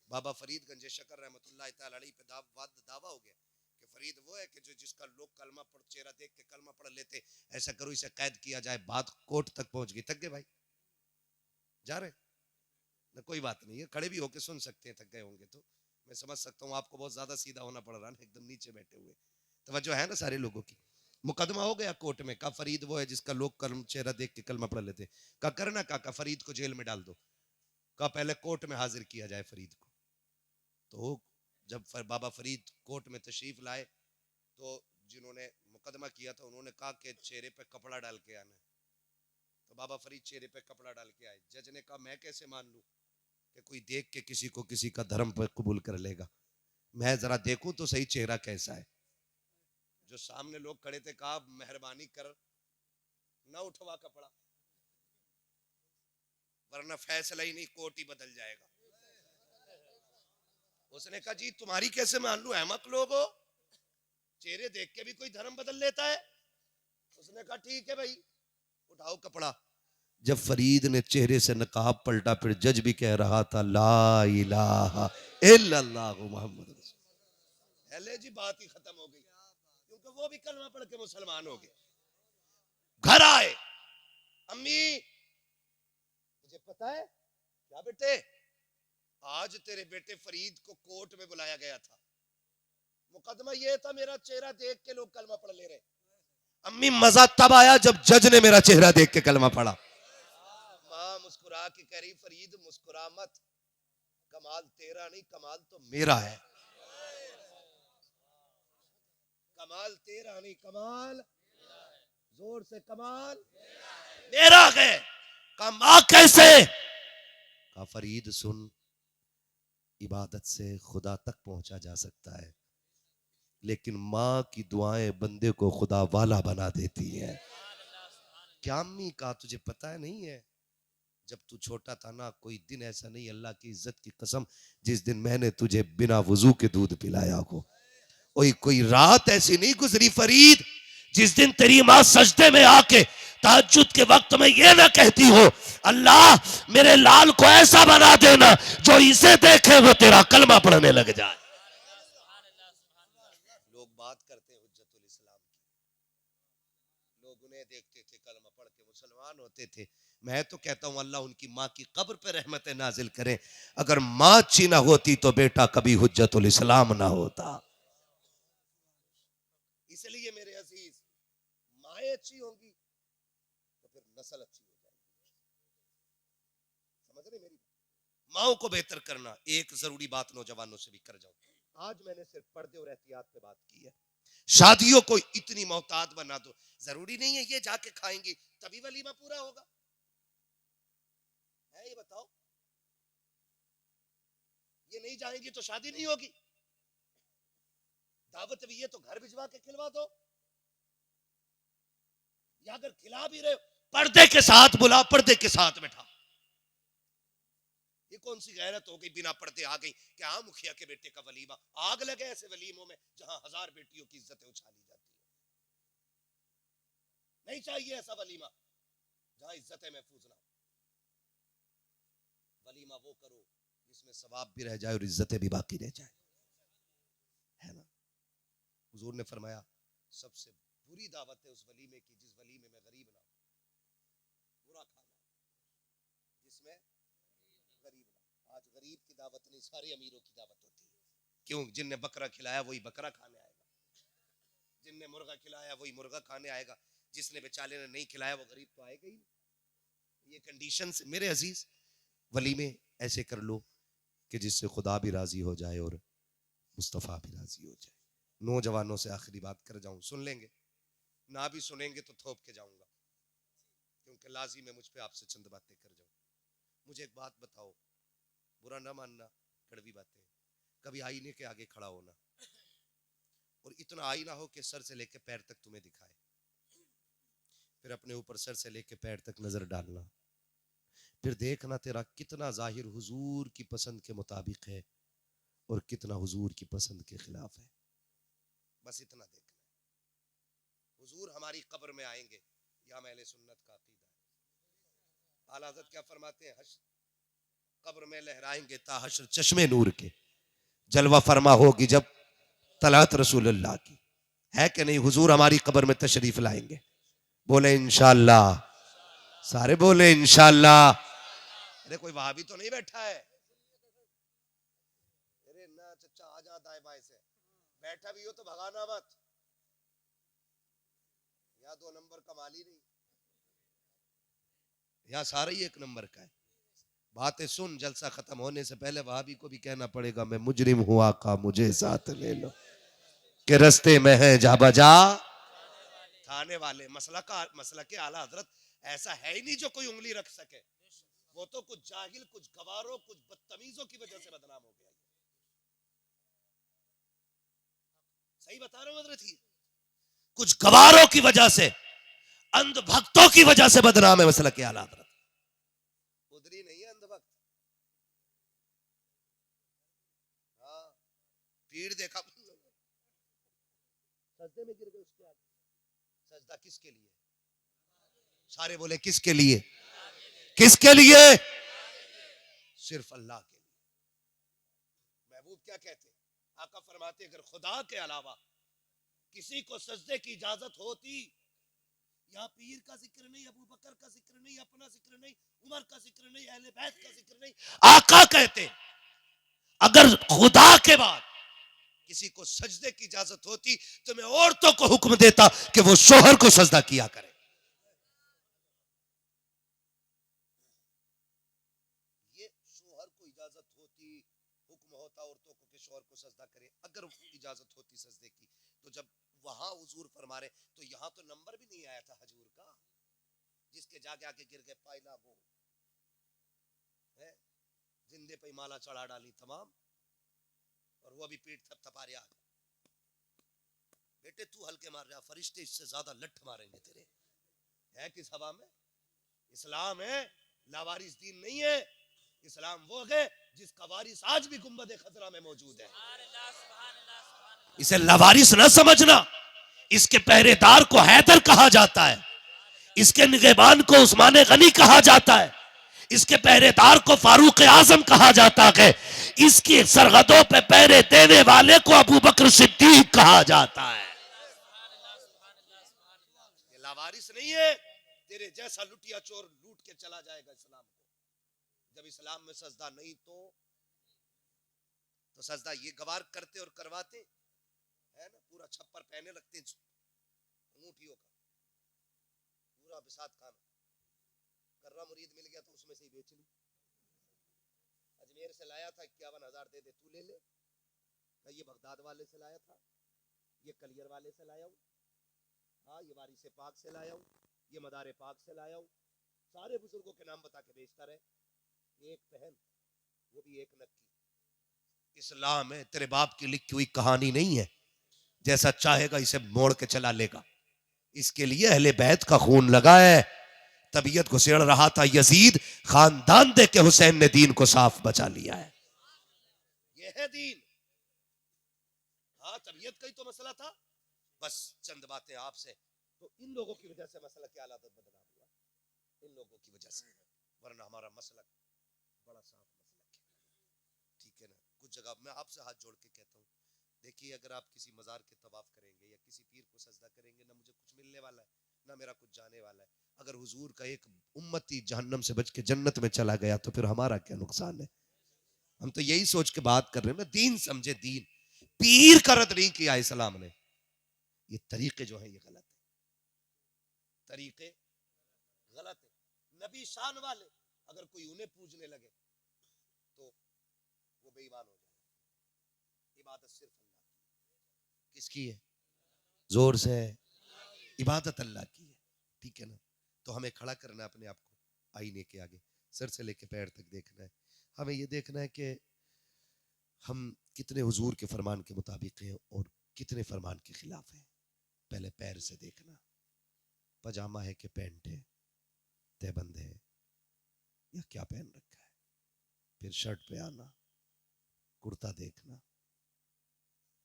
बाबा फरीद गंजे शकर रहमतुल्लाह तआला अलैह पे दावा हो गया कि फरीद वो है कि जो जिसका लोग कलमा पढ़ चेहरा देख के कलमा पढ़ लेते। ऐसा करो इसे कैद किया जाए। बात कोर्ट तक पहुंच गई। थक गए भाई, जा रहे ना, कोई बात नहीं है, खड़े भी होके सुन सकते हैं। थक गए होंगे तो मैं समझ सकता हूँ, आपको बहुत ज्यादा सीधा होना पड़ रहा है ना, एकदम नीचे बैठे हुए। तवज्जो है ना सारे लोगों की। मुकदमा हो गया कोर्ट में। का फरीद वो है जिसका लोग कलम चेहरा देख के कलमा पढ़ लेते। का करना का फरीद को जेल में डाल दो। का पहले कोर्ट में हाजिर किया जाए फरीद को। तो जब बाबा फरीद कोर्ट में तशरीफ लाए तो जिन्होंने मुकदमा किया था उन्होंने कहा कि चेहरे पे कपड़ा डाल के आना है। तो बाबा फरीद चेहरे पे कपड़ा डाल के आए। जज ने कहा मैं कैसे मान लूं कि कोई देख के किसी को किसी का धर्म पर कबूल कर लेगा, मैं जरा देखूं तो सही चेहरा कैसा है। जो सामने लोग खड़े थे कहा मेहरबानी कर ना उठवा कपड़ा, वरना फैसला ही नहीं कोर्ट ही बदल जाएगा। उसने कहा जी तुम्हारी कैसे मान लूं, अहमक लोग हो, चेहरे देख के भी कोई धर्म बदल लेता है। उसने कहा ठीक है भाई उठाओ कपड़ा। जब फरीद ने चेहरे से नकाब पलटा फिर जज भी कह रहा था ला इलाहा इल्लल्लाह मुहम्मद रसूल। अल्लाह जी बात ही खत्म हो गई, क्योंकि वो भी कलमा पढ़ के मुसलमान हो गए। घर आए, अम्मी मुझे पता है क्या बेटे, आज तेरे बेटे फरीद को कोर्ट में बुलाया गया था। मुकदमा ये था मेरा चेहरा देख के लोग कलमा पढ़ ले रहे। अम्मी मजा तब आया जब जज ने मेरा चेहरा देख के कलमा पढ़ा। मां मुस्कुरा के कह रही फरीद मुस्कुरा मत, कमाल तेरा नहीं कमाल तो मेरा है। कमाल तेरा नहीं कमाल, जोर से कमाल मेरा है। कमा कैसे? का फरीद सुन, इबादत से खुदा तक पहुंचा जा सकता है, लेकिन माँ की दुआएं बंदे को खुदा वाला बना देती है। क्या अम्मी का तुझे पता है नहीं है, जब तू छोटा था ना कोई दिन ऐसा नहीं, अल्लाह की इज्जत की कसम, जिस दिन मैंने तुझे बिना वजू के दूध पिलाया हो। कोई रात ऐसी नहीं गुजरी फरीद जिस दिन तेरी माँ सजदे में आके तहज्जुद के वक्त में ये ना कहती हो अल्लाह मेरे लाल को ऐसा बना देना जो इसे देखे वो तेरा कलमा पढ़ने लग जाए। लोग बात करते हैं हुज्जतुल इस्लाम की, लोग उन्हें देखते थे कलमा पढ़ के मुसलमान होते थे। मैं तो कहता हूं अल्लाह उनकी माँ की कब्र पे रहमतें नाजिल करे। अगर माँ अच्छी ना होती तो बेटा कभी हुज्जतुल इस्लाम ना होता। इसलिए मेरे अजीज माएँ अच्छी होंगी तो फिर नस्ल अच्छी हो जाएगी। समझ रहे मेरी? माओ को बेहतर करना एक जरूरी बात नौजवानों से भी कर जाऊं। आज मैंने सिर्फ पर्दे और एहतियात पे बात की है। शादियों को इतनी मोहतात बना दो, जरूरी नहीं है ये जाके खाएंगे तभी वलीमा पूरा होगा है। ये बताओ, ये नहीं जाएंगी तो शादी नहीं होगी। दावत भी ये तो घर भिजवा के खिलवा दो, या अगर खिला भी रहे हो पर्दे के साथ बुला, पर्दे के साथ बैठा। ये कौन सी गैरत हो गई बिना पर्दे आ गई कि हाँ मुखिया के बेटे का वलीमा। आग लगे ऐसे वलीमों में जहां 1000 बेटियों की इज्जतें उछाली जाती है। नहीं चाहिए ऐसा वलीमा जहां इज्जतें महफूज ना हो। वलीमा वो करो जिसमें सवाब भी रह जाए और इज्जतें भी बाकी रह जाए, है ना। हुजूर ने फरमाया सबसे बुरी दावत है उस वलीमे की जिस वलीमे में गरीब ना हो। बुरा खाना जिसमें गरीब ना। आज गरीब की दावत नहीं, सारे अमीरों की दावत होती है। क्यों? जिनने बकरा खिलाया वही बकरा खाने आएगा, जिनने मुर्गा खिलाया वही मुर्गा खाने आएगा, जिसने बेचारे ने नहीं खिलाया वो गरीब तो आएगा ही। ये कंडीशन से मेरे अजीज वलीमे ऐसे कर लो कि जिससे खुदा भी राजी हो जाए और मुस्तफ़ा भी राजी हो जाए। नौजवानों से आखिरी बात कर जाऊं, सुन लेंगे ना भी सुनेंगे तो थोप के जाऊंगा, क्योंकि लाजिम है मुझ पे आपसे चंद बातें कर जाऊं। मुझे एक बात बताओ, बुरा ना मानना, कड़वी बातें, कभी आईने के आगे खड़ा होना और इतना आईना हो कि सर से लेके पैर तक तुम्हें दिखाए, फिर अपने ऊपर सर से लेके पैर तक नजर डालना, फिर देखना तेरा कितना जाहिर हुजूर की पसंद के मुताबिक है और कितना हुजूर की पसंद के खिलाफ है। बस इतना देखना है। हुजूर हमारी कब्र में आएंगे, या अहले सुन्नत का अकीदा है। आला हज़रत क्या फरमाते हैं, कब्र में लहराएंगे ता हश्र चश्मे नूर के, जलवा फरमा होगी जब तलात रसूलुल्लाह की। है कि नहीं? हुजूर हमारी कब्र में तशरीफ लाएंगे। बोले इंशाअल्लाह, सारे बोले इंशाअल्लाह। अरे कोई वहां भी तो नहीं बैठा है? अरे ना चचा आ जा दाएं बाएं से, बैठा भी हो तो भगाना मत, या 2 नंबर का माली नहीं, यहाँ सारा ही 1 नंबर का है। बातें सुन, जलसा खत्म होने से पहले वहाबी को भी कहना पड़ेगा, मैं मुजरिम हुआ का मुझे साथ ले लो, के रस्ते में है जा बजा थाने वाले। मसला के आला हजरत ऐसा है ही नहीं जो कोई उंगली रख सके। वो तो कुछ जाहिल, कुछ गवारों, कुछ बदतमीजों की वजह से बदनाम हो गया। सही बता रहा हूं हजरत ही, कुछ गवारों की वजह से, अंधभक्तों की वजह से बदनाम है मसला के आला हजरत। उधरी नहीं है अंधभक्त। हाँ, भीड़ देखा, सजदे में गिर गए उसके आगे। सजदा किसके लिए? सारे बोले किसके लिए? किसके लिए? सिर्फ अल्लाह के लिए। महबूब क्या कहते? आका फरमाते अगर खुदा के अलावा किसी को सजदे की इजाजत होती, यहाँ पीर का जिक्र नहीं, अबू बकर का जिक्र नहीं, अपना जिक्र नहीं, उमर का जिक्र नहीं, अहले बैत का जिक्र नहीं, आका कहते अगर खुदा के बाद किसी को सजदे की इजाजत होती तो मैं औरतों को हुक्म देता कि वो शोहर को सजदा किया करे। ये शोहर को इजाजत होती, हुक्म होता औरतों को कि शोहर को सजदा करे। अगर इजाजत होती सजदे की, तो जब वहां हुजूर फरमा रहे तो यहां तो नंबर भी नहीं आया था हजूर का। जिसके जाके आके गिर गए पायला वो है, जिंदे पे माला चढ़ा डाली तमाम, और वो अभी पीठ थपथपा रहा। बेटे तू हल्के मार रहा, फरिश्ते इससे ज्यादा लठ मारेंगे तेरे। है किस हवा में? इस्लाम है, लावारिस दीन नहीं है। इस्लाम वो है जिसका वारिस आज भी गुंबद खजरा में मौजूद है। इसे लावारिस न समझना। इसके पहरेदार को हैदर कहा जाता है, इसके निगहबान को उस्मान गनी कहा जाता है, इसके पहरेदार को फारूक आजम कहा जाता है, इसकी सरहदों पे पहरे देने वाले को अबू बकर सिद्दीक कहा जाता है। ये लावारिस नहीं है। तेरे जैसा लुटिया चोर लूट के चला जाएगा इस्लाम को। जब इस्लाम में सजदा नहीं तो सजदा ये गवार करते और करवाते है ना। पूरा छप्पर पहने लगते अंगूठियों का, पूरा बिसात खाना। कर्रा मुरीद मिल गया तो उसमें से ही बेच ली। अजमेर से लाया था 51,000 दे दे तू ले ले। ये बगदाद वाले से लाया था, ये कलियर वाले से लाया हूँ, हाँ ये वारी से पाक से लाया हूँ, ये मदारे पाक से लाया हूँ। सारे बुजुर्गों के नाम बता के बेचता रहे। एक पहन, वो भी एक नक्की। इस्लाम है, तेरे बाप की लिखी हुई कहानी नहीं है। जैसा चाहेगा इसे मोड़ के चला लेगा। इसके लिए अहले बैत का खून लगा है। तबीयत घुसेड़ रहा था यजीद, खानदान दे के हुसैन ने दीन को साफ बचा लिया है। यह है दीन। हाँ तबीयत का ही तो मसला था। बस चंद बातें आपसे, तो इन लोगों की वजह से मसला क्या हालत बदनाम हुआ, इन लोगों की वजह से। वरना हमारा मसला बड़ा साफ मसला है, ठीक है ना। कुछ जगह मैं आपसे हाथ जोड़ के कहता हूँ, देखिए अगर आप किसी मजार के तवाफ करेंगे या किसी पीर को सजदा करेंगे, ना मुझे कुछ मिलने वाला है ना मेरा कुछ जाने वाला है। अगर हुजूर का एक उम्मती जहन्नम से बच के जन्नत में चला गया तो फिर हमारा क्या नुकसान है। हम तो यही सोच के बात कर रहे हैं ना, दीन समझे दीन। पीर का रद्द नहीं किया इस्लाम ने। ये तरीके जो है ये गलत है, तरीके गलत है। नबी शान वाले अगर कोई उन्हें पूजने लगे तो वो बेईमान हो जाए। इबादत सिर्फ अल्लाह की। किसकी है? जोर से, इबादत अल्लाह की है, ठीक है ना। तो हमें खड़ा करना है अपने आप को आईने के आगे, सर से लेके पैर तक देखना है। हमें ये देखना है कि हम कितने हुजूर के फरमान के मुताबिक हैं और कितने फरमान के खिलाफ हैं। पहले पैर से देखना, पजामा है कि पैंट है, तहबंद है या क्या पहन रखा है। फिर शर्ट पे आना, कुर्ता देखना,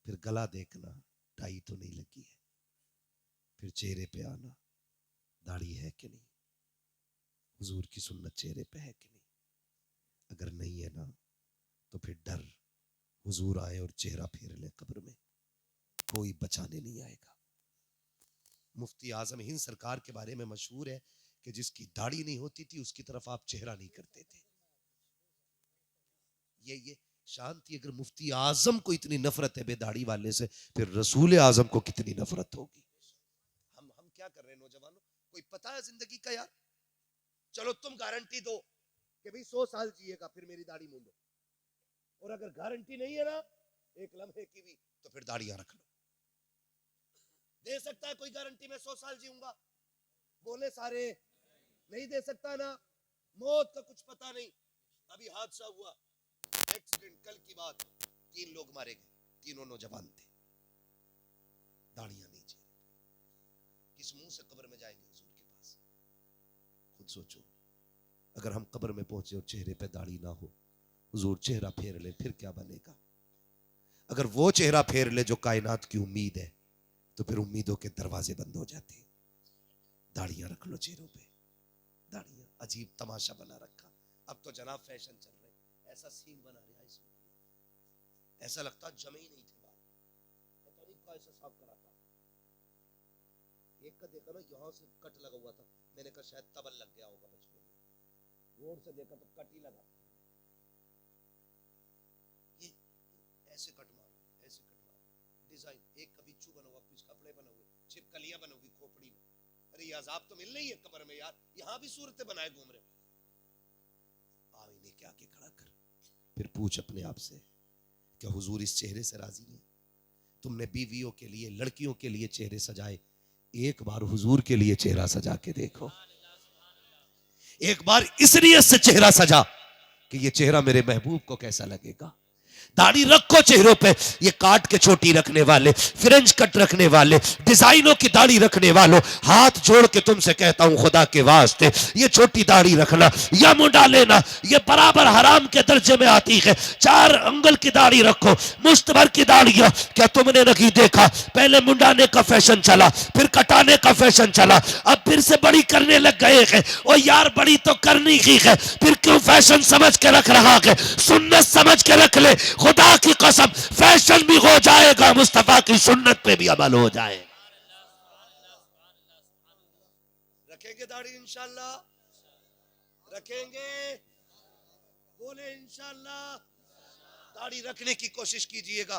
फिर गला देखना, टाई तो नहीं लगी है, फिर चेहरे पे आना, दाढ़ी है कि नहीं, हुजूर की सुन्नत चेहरे पे है कि नहीं। अगर नहीं है ना तो फिर डर, हुजूर आए और चेहरा फेर ले कब्र में, कोई बचाने नहीं आएगा। मुफ्ती आजम हिंद सरकार के बारे में मशहूर है कि जिसकी दाढ़ी नहीं होती थी उसकी तरफ आप चेहरा नहीं करते थे। ये शांति, अगर मुफ्ती आजम को इतनी नफरत है बेदाढ़ी वाले से, फिर रसूल आजम को कितनी नफरत होगी। हम क्या कर रहे हैं नौजवानों, कोई पता है जिंदगी का यार। चलो तुम गारंटी दो कि भाई 100 साल जिएगा, फिर मेरी दाढ़ी मूंदो। और अगर गारंटी नहीं है ना एक लम्हे की भी, तो फिर दाढ़ियां रख लो। दे सकता है कोई गारंटी मैं 100 साल जीऊंगा? बोले सारे नहीं दे सकता ना। मौत का कुछ पता नहीं। अभी हादसा हुआ, एक्सीडेंट, कल की बात, 3 लोग मारे गए, तीनों नौजवान थे, दाढ़ियां नहीं चेहरे पे। किस मुंह से कब्र में जाएंगे हुजूर के पास? खुद सोचो, अगर हम कब्र में पहुंचे और चेहरे पे दाढ़ी ना हो, हुजूर चेहरा फेर ले, फिर क्या बनेगा? अगर वो चेहरा फेर ले जो कायनात की उम्मीद है, तो फिर उम्मीदों के दरवाजे बंद हो जाते हैं। दाढ़ियां रख लो चेहरों पे, दाढ़ियां, अजीब तमाशा बना रखा। अब तो जनाब फैशन चल रहे, ऐसा सीन बना रहा इसमें, ऐसा लगता जमे ही नहीं थे बाल, पता नहीं कहाँ ऐसा साफ करा था। एक का देखा ना, यहाँ से कट लगा हुआ था, मैंने कहा शायद तबल लग गया होगा बचपन में, गौर से देखा तो कट ही लगा। ये ऐसे कट मारो, ऐसे कट मारो, डिजाइन, एक का बिच्छू बना हुआ, कुछ कपड़े बने हुए, छिपकलियां बनी हुई खोपड़ी में। अरे ये अजाब तो मिल रही है कब्र में यार, यहाँ भी सूरतें बनाए घूम रहे। आईने के आगे खड़ा कर, फिर पूछ अपने आप से, क्या हुजूर इस चेहरे से राजी नहीं? तुमने बीवियों के लिए, लड़कियों के लिए चेहरे सजाए, एक बार हुजूर के लिए चेहरा सजा के देखो। एक बार इस नियत से चेहरा सजा कि ये चेहरा मेरे महबूब को कैसा लगेगा। दाढ़ी रखो चेहरों पे, ये काट के छोटी रखने वाले, फ्रेंच कट रखने वाले, डिजाइनों की दाढ़ी रखने वालों, हाथ जोड़ के तुमसे कहता हूं खुदा के वास्ते, ये छोटी दाढ़ी रखना या मुंडा लेना, ये बराबर हराम के दर्जे में आती है। 4 अंगुल की दाढ़ी रखो, मुश्त भर की दाढ़ियां। क्या तुमने नहीं देखा, पहले मुंडाने का फैशन चला, फिर कटाने का फैशन चला, अब फिर से बड़ी करने लग गए हैं। और यार बड़ी तो करनी ही है, फिर क्यों फैशन समझ के रख रहा है? सुन्नत समझ के रख ले, खुदा की कसम फैशन भी हो जाएगा, मुस्तफा की सुन्नत पे भी अमल हो जाएगा। रखेंगे दाढ़ी इंशाल्लाह, रखेंगे, बोले इंशाल्लाह। दाढ़ी रखने की कोशिश कीजिएगा।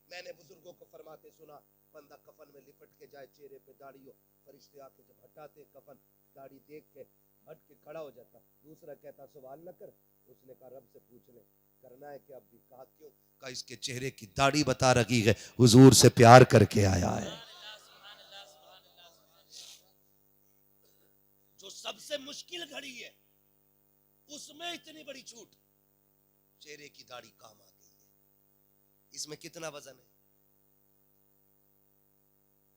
मैंने बुजुर्गों को फरमाते सुना, बंदा कफन में लिपट के जाए, चेहरे पे दाढ़ी हो, फरिश्ते आके जब हटाते कफन, दाढ़ी देख के हट के खड़ा हो जाता। दूसरा कहता सवाल न कर, उसने कहा रब से पूछ ले करना है कि अब भी। कहा क्यों? कहा इसके चेहरे की दाढ़ी बता रही है हुजूर से प्यार करके आया है। जो सबसे मुश्किल घड़ी है उसमें इतनी बड़ी छूट, चेहरे की दाढ़ी काम आ गई है। इसमें कितना वजन है?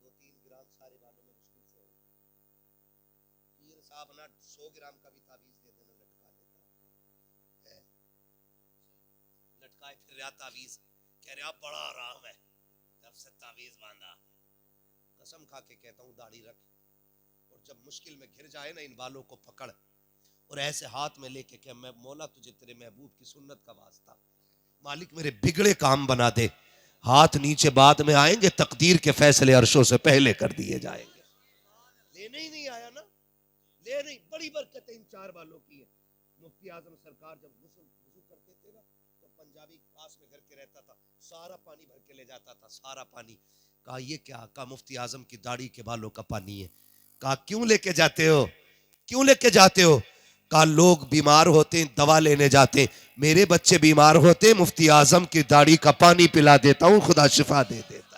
2-3 ग्राम सारे बालों में मुश्किल से हो। पीर साहब ना 100 ग्राम का भी तावीज दे देना, लटका देता है, लटकाए फिर रहा तावीज, कह रहे आप बड़ा आराम है, जब से तावीज बांधा। कसम खा के कहता हूँ दाढ़ी रख, और जब मुश्किल में घिर जाए ना, इन बालों को पकड़ और ऐसे हाथ में लेके कह, मैं मौला तुझे तेरे महबूब की सुन्नत का वास्ता, मालिक मेरे बिगड़े काम बना दे। हाथ नीचे बाद में आएंगे, तकदीर के फैसले अर्शों से पहले कर दिए जाएंगे। लेने ही नहीं आया ना, ले नहीं। बड़ी बरकत इन 4 बालों की है। मुफ्ती आजम सरकार जब वुजू करते थे ना, तो पंजाबी पास में घर के रहता था, सारा पानी भर के ले जाता था, सारा पानी। कहा ये क्या? कहा मुफ्ती आजम की दाढ़ी के बालों का पानी है। कहा क्यों लेके जाते हो, क्यों लेके जाते हो? कहा लोग बीमार होते हैं, दवा लेने जाते हैं, मेरे बच्चे बीमार होते, मुफ्ती आजम की दाढ़ी का पानी पिला देता हूं, खुदा शिफा दे देता है।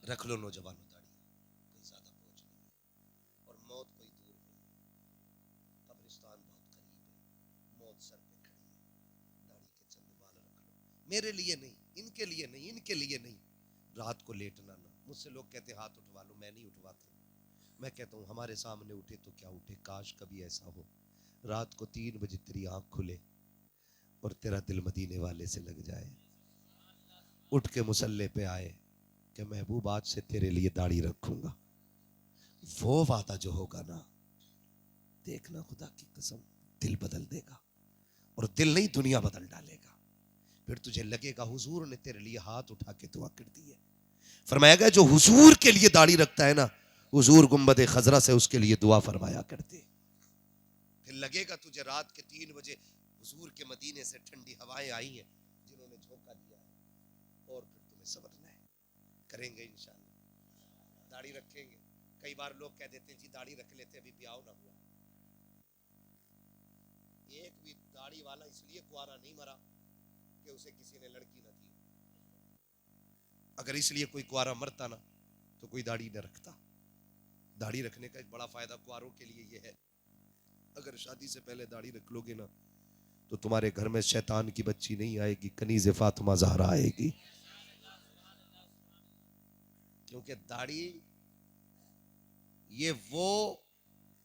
रख लो नौजवानों दाढ़ी, कोई ज्यादा बोझ नहीं है, और मौत कोई दूर नहीं है, कब्रिस्तान बहुत करीब है, मौत सर पे खड़ी है। दाढ़ी के चंद बाल रख लो, मेरे लिए नहीं, इनके लिए नहीं, इनके लिए नहीं। रात को लेटना ना। मुझसे लोग कहते हाथ उठवा लो, मैं नहीं उठवाता। मैं कहता हूँ हमारे सामने उठे तो क्या उठे, काश कभी ऐसा हो रात को 3 बजे तेरी आंख खुले और तेरा दिल मदीने वाले से लग जाए, उठ के मुसल्ले पे आए कि महबूब आज से तेरे लिए दाढ़ी रखूंगा। वो वादा जो होगा ना, देखना खुदा की कसम दिल बदल देगा, और दिल नहीं दुनिया बदल डालेगा। फिर तुझे लगेगा हुजूर ने तेरे लिए हाथ उठा के दुआ कर दी है। फरमाया गया जो हुजूर के लिए दाढ़ी रखता है ना, हुजूर गुंबद खजरा से उसके लिए दुआ फरमाया करते। फिर लगेगा तुझे रात के 3 बजे हुजूर के मदीने से ठंडी हवाएं आई हैं जिन्होंने झोंका दिया है, और फिर तुम्हें समझना है। करेंगे इंशाअल्लाह, दाढ़ी रखेंगे। कई बार लोग कह देते हैं जी दाढ़ी रख लेते अभी ब्याह ना हुआ। एक भी दाढ़ी वाला इसलिए कुआरा नहीं मरा कि उसे किसी ने लड़की ना दी। अगर इसलिए कोई कुआरा मरता ना तो कोई दाढ़ी न रखता। दाढ़ी रखने का एक बड़ा फायदा कुआरों के लिए ये है, अगर शादी से पहले दाढ़ी रख लोगे ना तो तुम्हारे घर में शैतान की बच्ची नहीं आएगी, कनीज़े फातिमा ज़हरा आएगी। क्योंकि दाढ़ी ये वो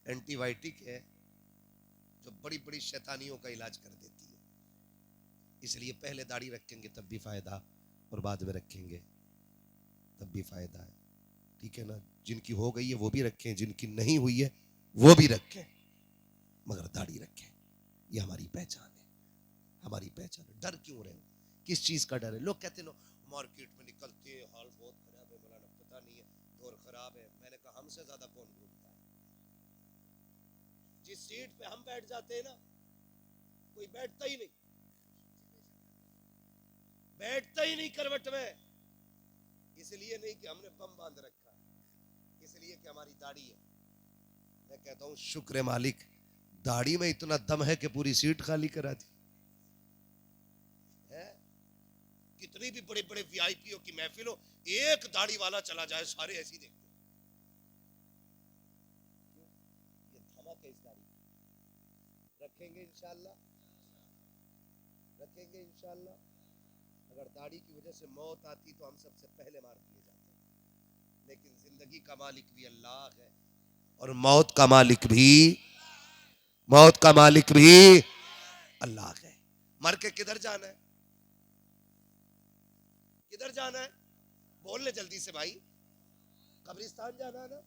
एंटीबायोटिक है जो बड़ी बड़ी शैतानियों का इलाज कर देती है। इसलिए पहले दाढ़ी रखेंगे तब भी फायदा, और बाद में रखेंगे तब भी फायदा है। ठीक है ना। जिनकी हो गई है वो भी रखें, जिनकी नहीं हुई है वो भी रखें, मगर दाढ़ी रखें। ये हमारी पहचान है, हमारी पहचान है। डर क्यों रहे हो? किस चीज का डर है? लोग कहते हैं मार्केट में निकलते हैं हाल बहुत खराब है, मौलाना पता नहीं है दौर खराब है। मैंने कहा हमसे ज्यादा कौन घूमता है? जिस सीट पे हम बैठ जाते हैं ना, कोई बैठता ही नहीं, बैठता ही नहीं करवट में। इसलिए नहीं कि हमने बम बांध रखा है, इसलिए कि हमारी दाढ़ी है। मैं कहता हूं शुक्र है मालिक, दाढ़ी में इतना दम है कि पूरी सीट खाली करा दी है। कितनी भी बड़े बड़े वीआईपीओ की महफिल हो, एक दाढ़ी वाला चला जाए सारे ऐसी देखते। ये धमक है इस दाढ़ी। रखेंगे इंशाअल्लाह, रखेंगे इंशाअल्लाह। अगर दाढ़ी की वजह से मौत आती तो हम सबसे पहले मार दिए जाते, लेकिन जिंदगी का मालिक भी अल्लाह है और मौत का मालिक भी, मौत का मालिक भी अल्लाह है। मर के किधर जाना है? किधर जाना है? बोल ले जल्दी से भाई। कब्रिस्तान जाना है ना,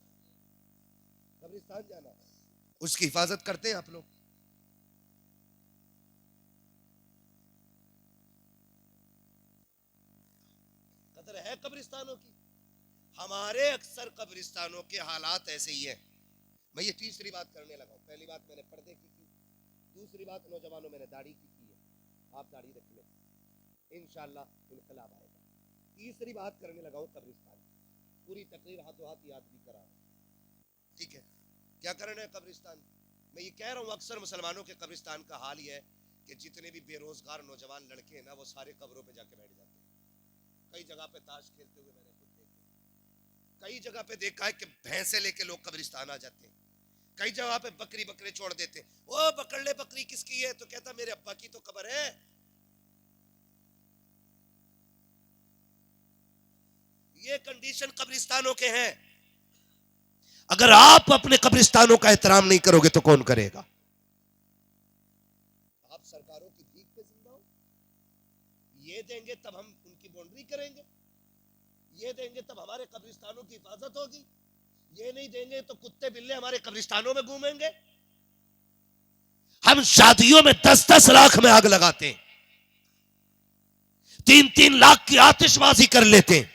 कब्रिस्तान जाना है। उसकी हिफाजत करते हैं आप लोग? कदर है कब्रिस्तानों की? हमारे अक्सर कब्रिस्तानों के हालात ऐसे ही है। मैं ये तीसरी बात करने लगा हूं। पहली बात मैंने पर्दे की, दूसरी बात नौजवानों मैंने दाढ़ी की है। आप दाढ़ी रख लें, इंशाअल्लाह इनकलाब आएगा। तीसरी बात करने लगा हूं कब्रिस्तान। पूरी तकरीर हाथों हाथ याद भी करा। ठीक है, क्या करना है कब्रिस्तान? मैं ये कह रहा हूं अक्सर मुसलमानों के कब्रिस्तान का हाल ये है कि जितने भी बेरोजगार नौजवान लड़के हैं ना, वो सारे कब्रों पे जाके बैठ जाते हैं। कई जगह पे ताश खेलते हुए मैंने खुद देखे। कई जगह पे देखा है कि भैंसे लेके लोग कब्रिस्तान आ जाते हैं। कई जगह पे बकरी बकरे छोड़ देते। ओ पकड़ ले, बकरी किसकी है? तो कहता मेरे अब्बा की तो कब्र है। ये कंडीशन कब्रिस्तानों के हैं। अगर आप अपने कब्रिस्तानों का एहतराम नहीं करोगे तो कौन करेगा? आप सरकारों की भीख पे जिंदा हो। ये देंगे तब हम उनकी बाउंड्री करेंगे, ये देंगे तब हमारे कब्रिस्तानों की हिफाजत होगी। ये नहीं देंगे तो कुत्ते बिल्ले हमारे कब्रिस्तानों में घूमेंगे। हम शादियों में 10-10 लाख में आग लगाते हैं, 3-3 लाख की आतिशबाजी कर लेते हैं।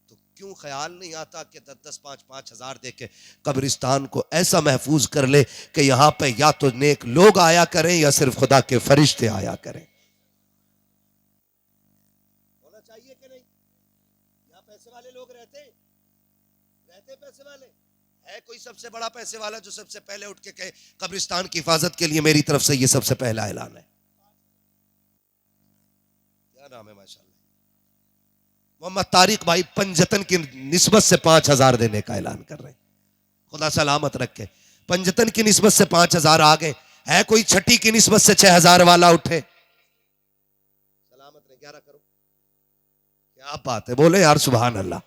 तो क्यों ख्याल नहीं आता कि 10-10, 5-5 हजार दे के कब्रिस्तान को ऐसा महफूज कर ले कि यहां पे या तो नेक लोग आया करें या सिर्फ खुदा के फरिश्ते आया करें। होना चाहिए कि नहीं? यहाँ पैसे वाले लोग रहते पैसे वाले है। कोई सबसे बड़ा पैसे वाला जो सबसे पहले उठ के कहे कब्रिस्तान की हिफाजत के लिए मेरी तरफ से ये सबसे पहला ऐलान है? क्या नाम है? माशाल्लाह मोहम्मद तारिक भाई पंजतन की निस्बत से 5,000 देने का ऐलान कर रहे हैं। खुदा सलामत रखे। पंजतन की निस्बत से 5,000 आ गए। है कोई छठी की निस्बत से 6,000 वाला उठे? 11 करो। क्या बात है, बोले यार सुभान अल्लाह,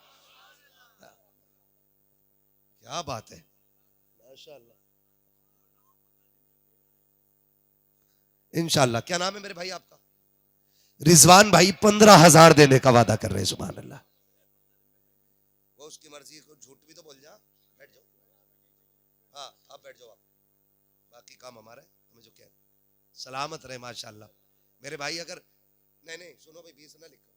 क्या बात है, माशाअल्लाह। इंशाअल्लाह। क्या नाम है मेरे भाई आपका? रिजवान भाई 15,000 देने का वादा कर रहे हैं, सुभान अल्लाह। वो उसकी मर्जी, को झूठ भी तो बोल जा। बैठ जाओ, हाँ आप बैठ जाओ, आप बाकी काम हमारा है, हमें जो क्या सलामत रहे माशाअल्लाह। मेरे भाई अगर नहीं सुनो भाई, 20 ना लिखो,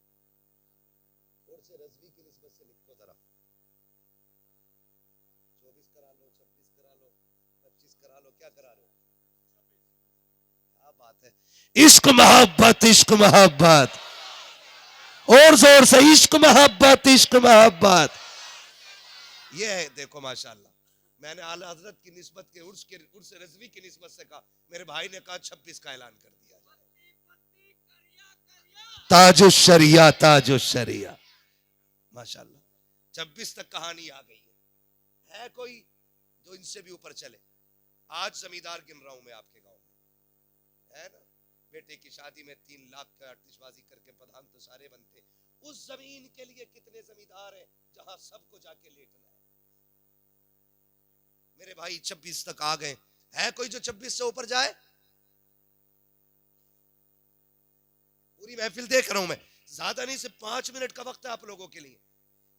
और से रजवी की निस्बत से लिखो जरा। 24 करा लो, 26 करा लो, 25 करा लो, क्या करा रहे हो? क्या बात है, इश्क मोहब्बत, इश्क मोहब्बत, और जोर से इश्क मोहब्बत, इश्क मोहब्बत। ये है देखो माशाअल्लाह। मैंने आला हजरत की निस्बत के उर्स रजवी की निस्बत से कहा, मेरे भाई ने कहा 26 का ऐलान कर दिया। ताजो शरिया, ताजो शरिया, माशाअल्लाह। 26 तक कहानी आ गई है कोई जो इनसे भी ऊपर चले? आज जमींदार गिन रहा हूं मैं आपके गांव में, है ना? बेटे की शादी में 3 लाख का आतिशबाजी करके प्रधान तो सारे बनते। उस जमीन के लिए कितने जमींदार हैं जहां सबको जाके लेटना है। मेरे भाई 26 तक आ गए, है कोई जो 26 से ऊपर जाए? पूरी महफिल देख रहा हूं मैं, ज्यादा नहीं, सिर्फ 5 मिनट का वक्त है आप लोगों के लिए,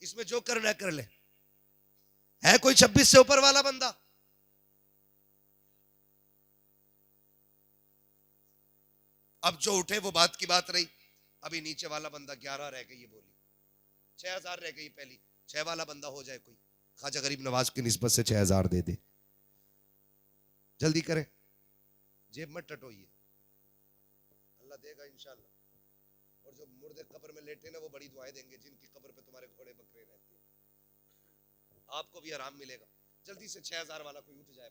इसमें जो करना है कर ले। है कोई 26 से ऊपर वाला बंदा? अब जो उठे वो बात की बात रही। अभी नीचे वाला बंदा 11 रह गई, ये बोली 6,000 रह गई पहली, 6 वाला बंदा हो जाए कोई, ख्वाजा गरीब नवाज की निस्बत से 6,000 दे दे, जल्दी करें, जेब मत टटोइए, अल्लाह देगा इंशाल्लाह। और जो मुर्दे कब्र में लेटे ना, वो बड़ी दुआएं देंगे, जिनकी कब्र पे तुम्हारे घोड़े बकरे रहते हैं, आपको भी आराम मिलेगा। जल्दी से 6,000 वाला कोई उठ जाए,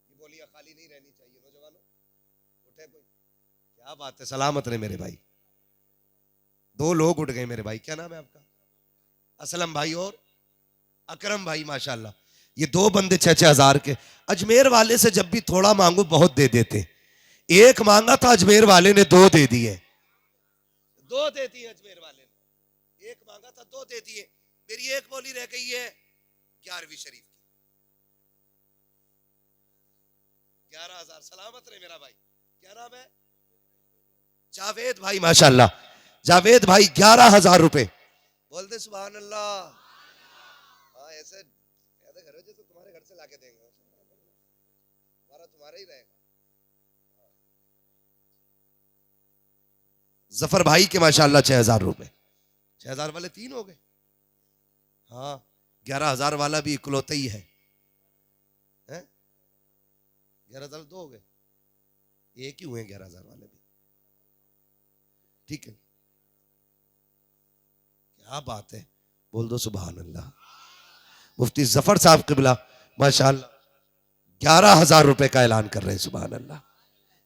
ये बोलियां खाली नहीं रहनी चाहिए। नौजवानों उठे कोई, क्या बात है, सलामत रहे मेरे भाई। 2 लोग उठ गए मेरे भाई, क्या नाम है आपका? असलम भाई और अकरम भाई, माशाल्लाह। ये 2 बंदे 6,000 के। अजमेर वाले से जब भी थोड़ा मांगू बहुत दे देते। एक मांगा था अजमेर वाले ने 2 दे दिए, 2 दे दिए अजमेर वाले ने। एक मांगा था 2 दे दिए। मेरी एक बोली रह गई है 11वीं शरीफ की, 11,000। सलामत रहे मेरा भाई, क्या नाम है? जावेद भाई, माशाल्लाह। जावेद भाई 11,000 रुपए। बोल दे सुभान अल्लाह। हाँ, ऐसे करो जैसे तुम्हारे घर से लाके देंगे, हमारा तुम्हारा ही रहेगा। जफर भाई के माशाल्लाह 6,000 रुपए। 6,000 वाले 3 हो गए। हाँ, 11,000 वाला भी इकलौता ही है, 11,000 2 हो गए, एक ही हुए 11,000 वाले भी। ठीक है, क्या बात है, बोल दो सुभान अल्लाह। मुफ्ती जफर साहब क़िबला माशाल्लाह 11,000 रुपए का ऐलान कर रहे हैं, सुभान अल्लाह।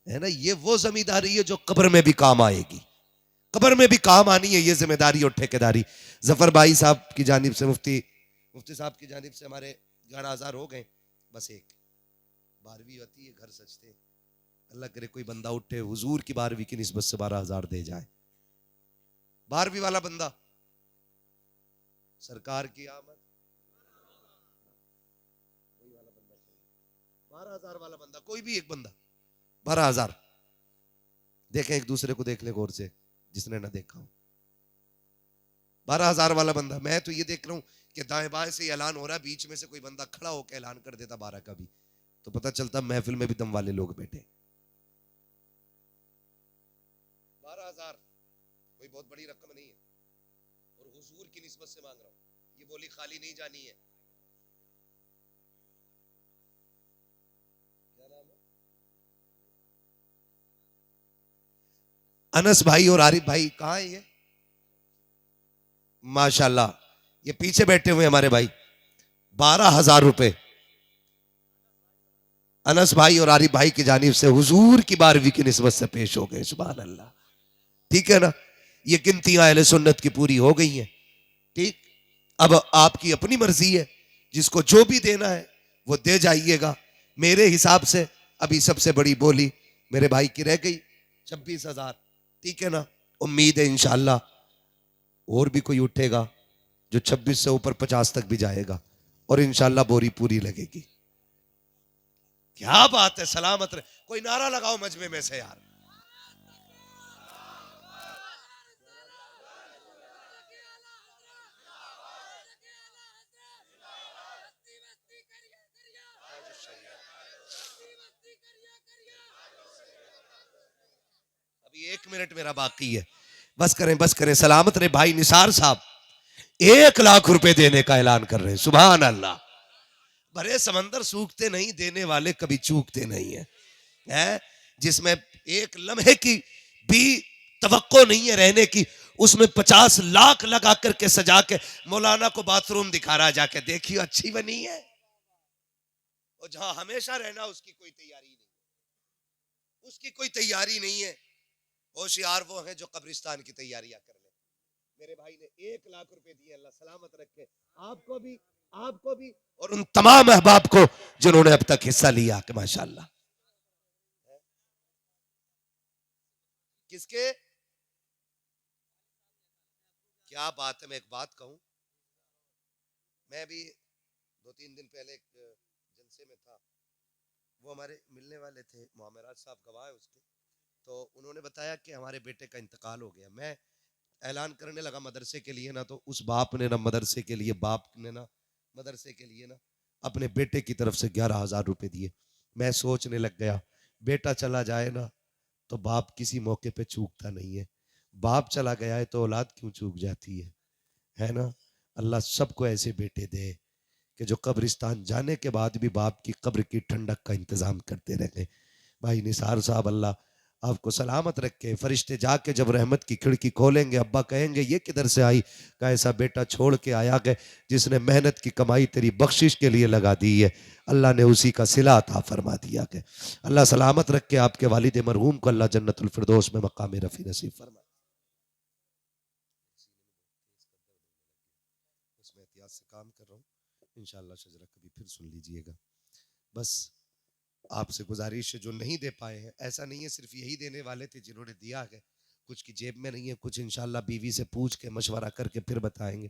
है ना, ये वो जमींदारी है जो कब्र में भी काम आएगी, कब्र में भी काम आनी है ये जिम्मेदारी और ठेकेदारी। जफर भाई साहब की जानिब से, मुफ्ती साहब की जानिब से हमारे 11,000 हो गए। बस एक 12वीं होती है, घर सजते, अल्लाह करे कोई बंदा उठे हुजूर की 12वीं की निस्बत से 12,000 दे जाए। 12वीं वाला बंदा, सरकार की आमद, 12,000 वाला बंदा, कोई भी एक बंदा 12,000। देखें, एक दूसरे को देख ले गौर से, जिसने ना देखा हो। 12,000 वाला बंदा। मैं तो ये देख रहा हूं कि दाएं बाएं से ऐलान हो रहा है, बीच में से कोई बंदा खड़ा होकर ऐलान कर देता 12 का भी, तो पता चलता महफिल में भी दम वाले लोग बैठे। 12,000 कोई बहुत बड़ी रकम नहीं है, और हुजूर की निस्बत से मांग रहा हूं, ये बोली खाली नहीं जानी है। क्या नाम है? अनस भाई और आरिफ भाई। कहां है ये? माशाल्लाह, ये पीछे बैठे हुए हमारे भाई। 12,000 रुपए अनस भाई और आरिफ भाई की जानिब से हुजूर की 12वीं की निस्बत से पेश हो गए, सुभान अल्लाह। ठीक है ना, ये गिनतियां अहले सुन्नत की पूरी हो गई हैं। ठीक, अब आपकी अपनी मर्जी है, जिसको जो भी देना है वो दे जाइएगा। मेरे हिसाब से अभी सबसे बड़ी बोली मेरे भाई की रह गई 26,000। ठीक है ना, उम्मीद है इंशाअल्लाह और भी कोई उठेगा जो 26 से ऊपर 50 तक भी जाएगा और इंशाअल्लाह बोरी पूरी लगेगी। क्या बात है, सलामत रहे। कोई नारा लगाओ मजमे में से यार। अभी 1 मिनट मेरा बाकी है, बस करें। सलामत रहे। भाई निसार साहब 1 लाख रुपए देने का ऐलान कर रहे हैं। सुभान अल्लाह। भरे समंदर सूखते नहीं, देने वाले कभी चूकते नहीं है, जिसमें एक लम्हे की भी तवक्को नहीं है रहने की, उसमें 50 लाख लगा करके सजा के मौलाना को बाथरूम दिखा रहा, जाके देखिए अच्छी बनी है। और जहां हमेशा रहना उसकी कोई तैयारी नहीं, उसकी कोई तैयारी नहीं है। होशियार वो है जो कब्रिस्तान की तैयारियां कर ले। मेरे भाई ने 1 लाख रुपए दिए, अल्लाह सलामत रखे आपको भी और उन तमाम अहबाब को जिन्होंने अब तक हिस्सा लिया कि माशाअल्लाह। किसके? क्या बात है। मैं एक बात कहूं, मैं भी 2-3 दिन पहले एक जलसे में था, वो हमारे मिलने वाले थे, मोहम्मद साहब गवाह है उसके, तो उन्होंने बताया कि हमारे बेटे का इंतकाल हो गया। मैं ऐलान करने लगा मदरसे के लिए ना, तो उस बाप ने ना मदरसे के लिए, बाप ने ना मदरसे के लिए ना अपने बेटे की तरफ से 11,000 रुपए दिए। मैं सोचने लग गया, बेटा चला जाए ना तो बाप किसी मौके पे चूकता नहीं है, बाप चला गया है तो औलाद क्यों चूक जाती है ना। अल्लाह सबको ऐसे बेटे दे कि जो कब्रिस्तान जाने के बाद भी बाप की कब्र की ठंडक का इंतजाम करते रहे। भाई निसार साहब अल्लाह आपको सलामत रखे। फरिश्ते जाके जब रहमत की खिड़की खोलेंगे, अब्बा कहेंगे ये किधर से आई? का ऐसा बेटा छोड़ के आया गए जिसने मेहनत की कमाई तेरी बख्शिश के लिए लगा दी है, अल्लाह ने उसी का सिला अता फरमा दिया गया। अल्लाह सलामत रखे आपके वालिद मरहूम को, अल्लाह जन्नतुल फिरदौस में मकाम रफ़ी नसीब फरमा। उसमें एहतियात से काम कर रहा हूँ, इंशाअल्लाह शजरा कभी फिर सुन लीजिएगा। बस आपसे गुजारिश है, जो नहीं दे पाए हैं, ऐसा नहीं है सिर्फ यही देने वाले थे जिन्होंने दिया है, कुछ की जेब में नहीं है, कुछ इंशाअल्लाह बीवी से पूछ के मशवरा करके फिर बताएंगे।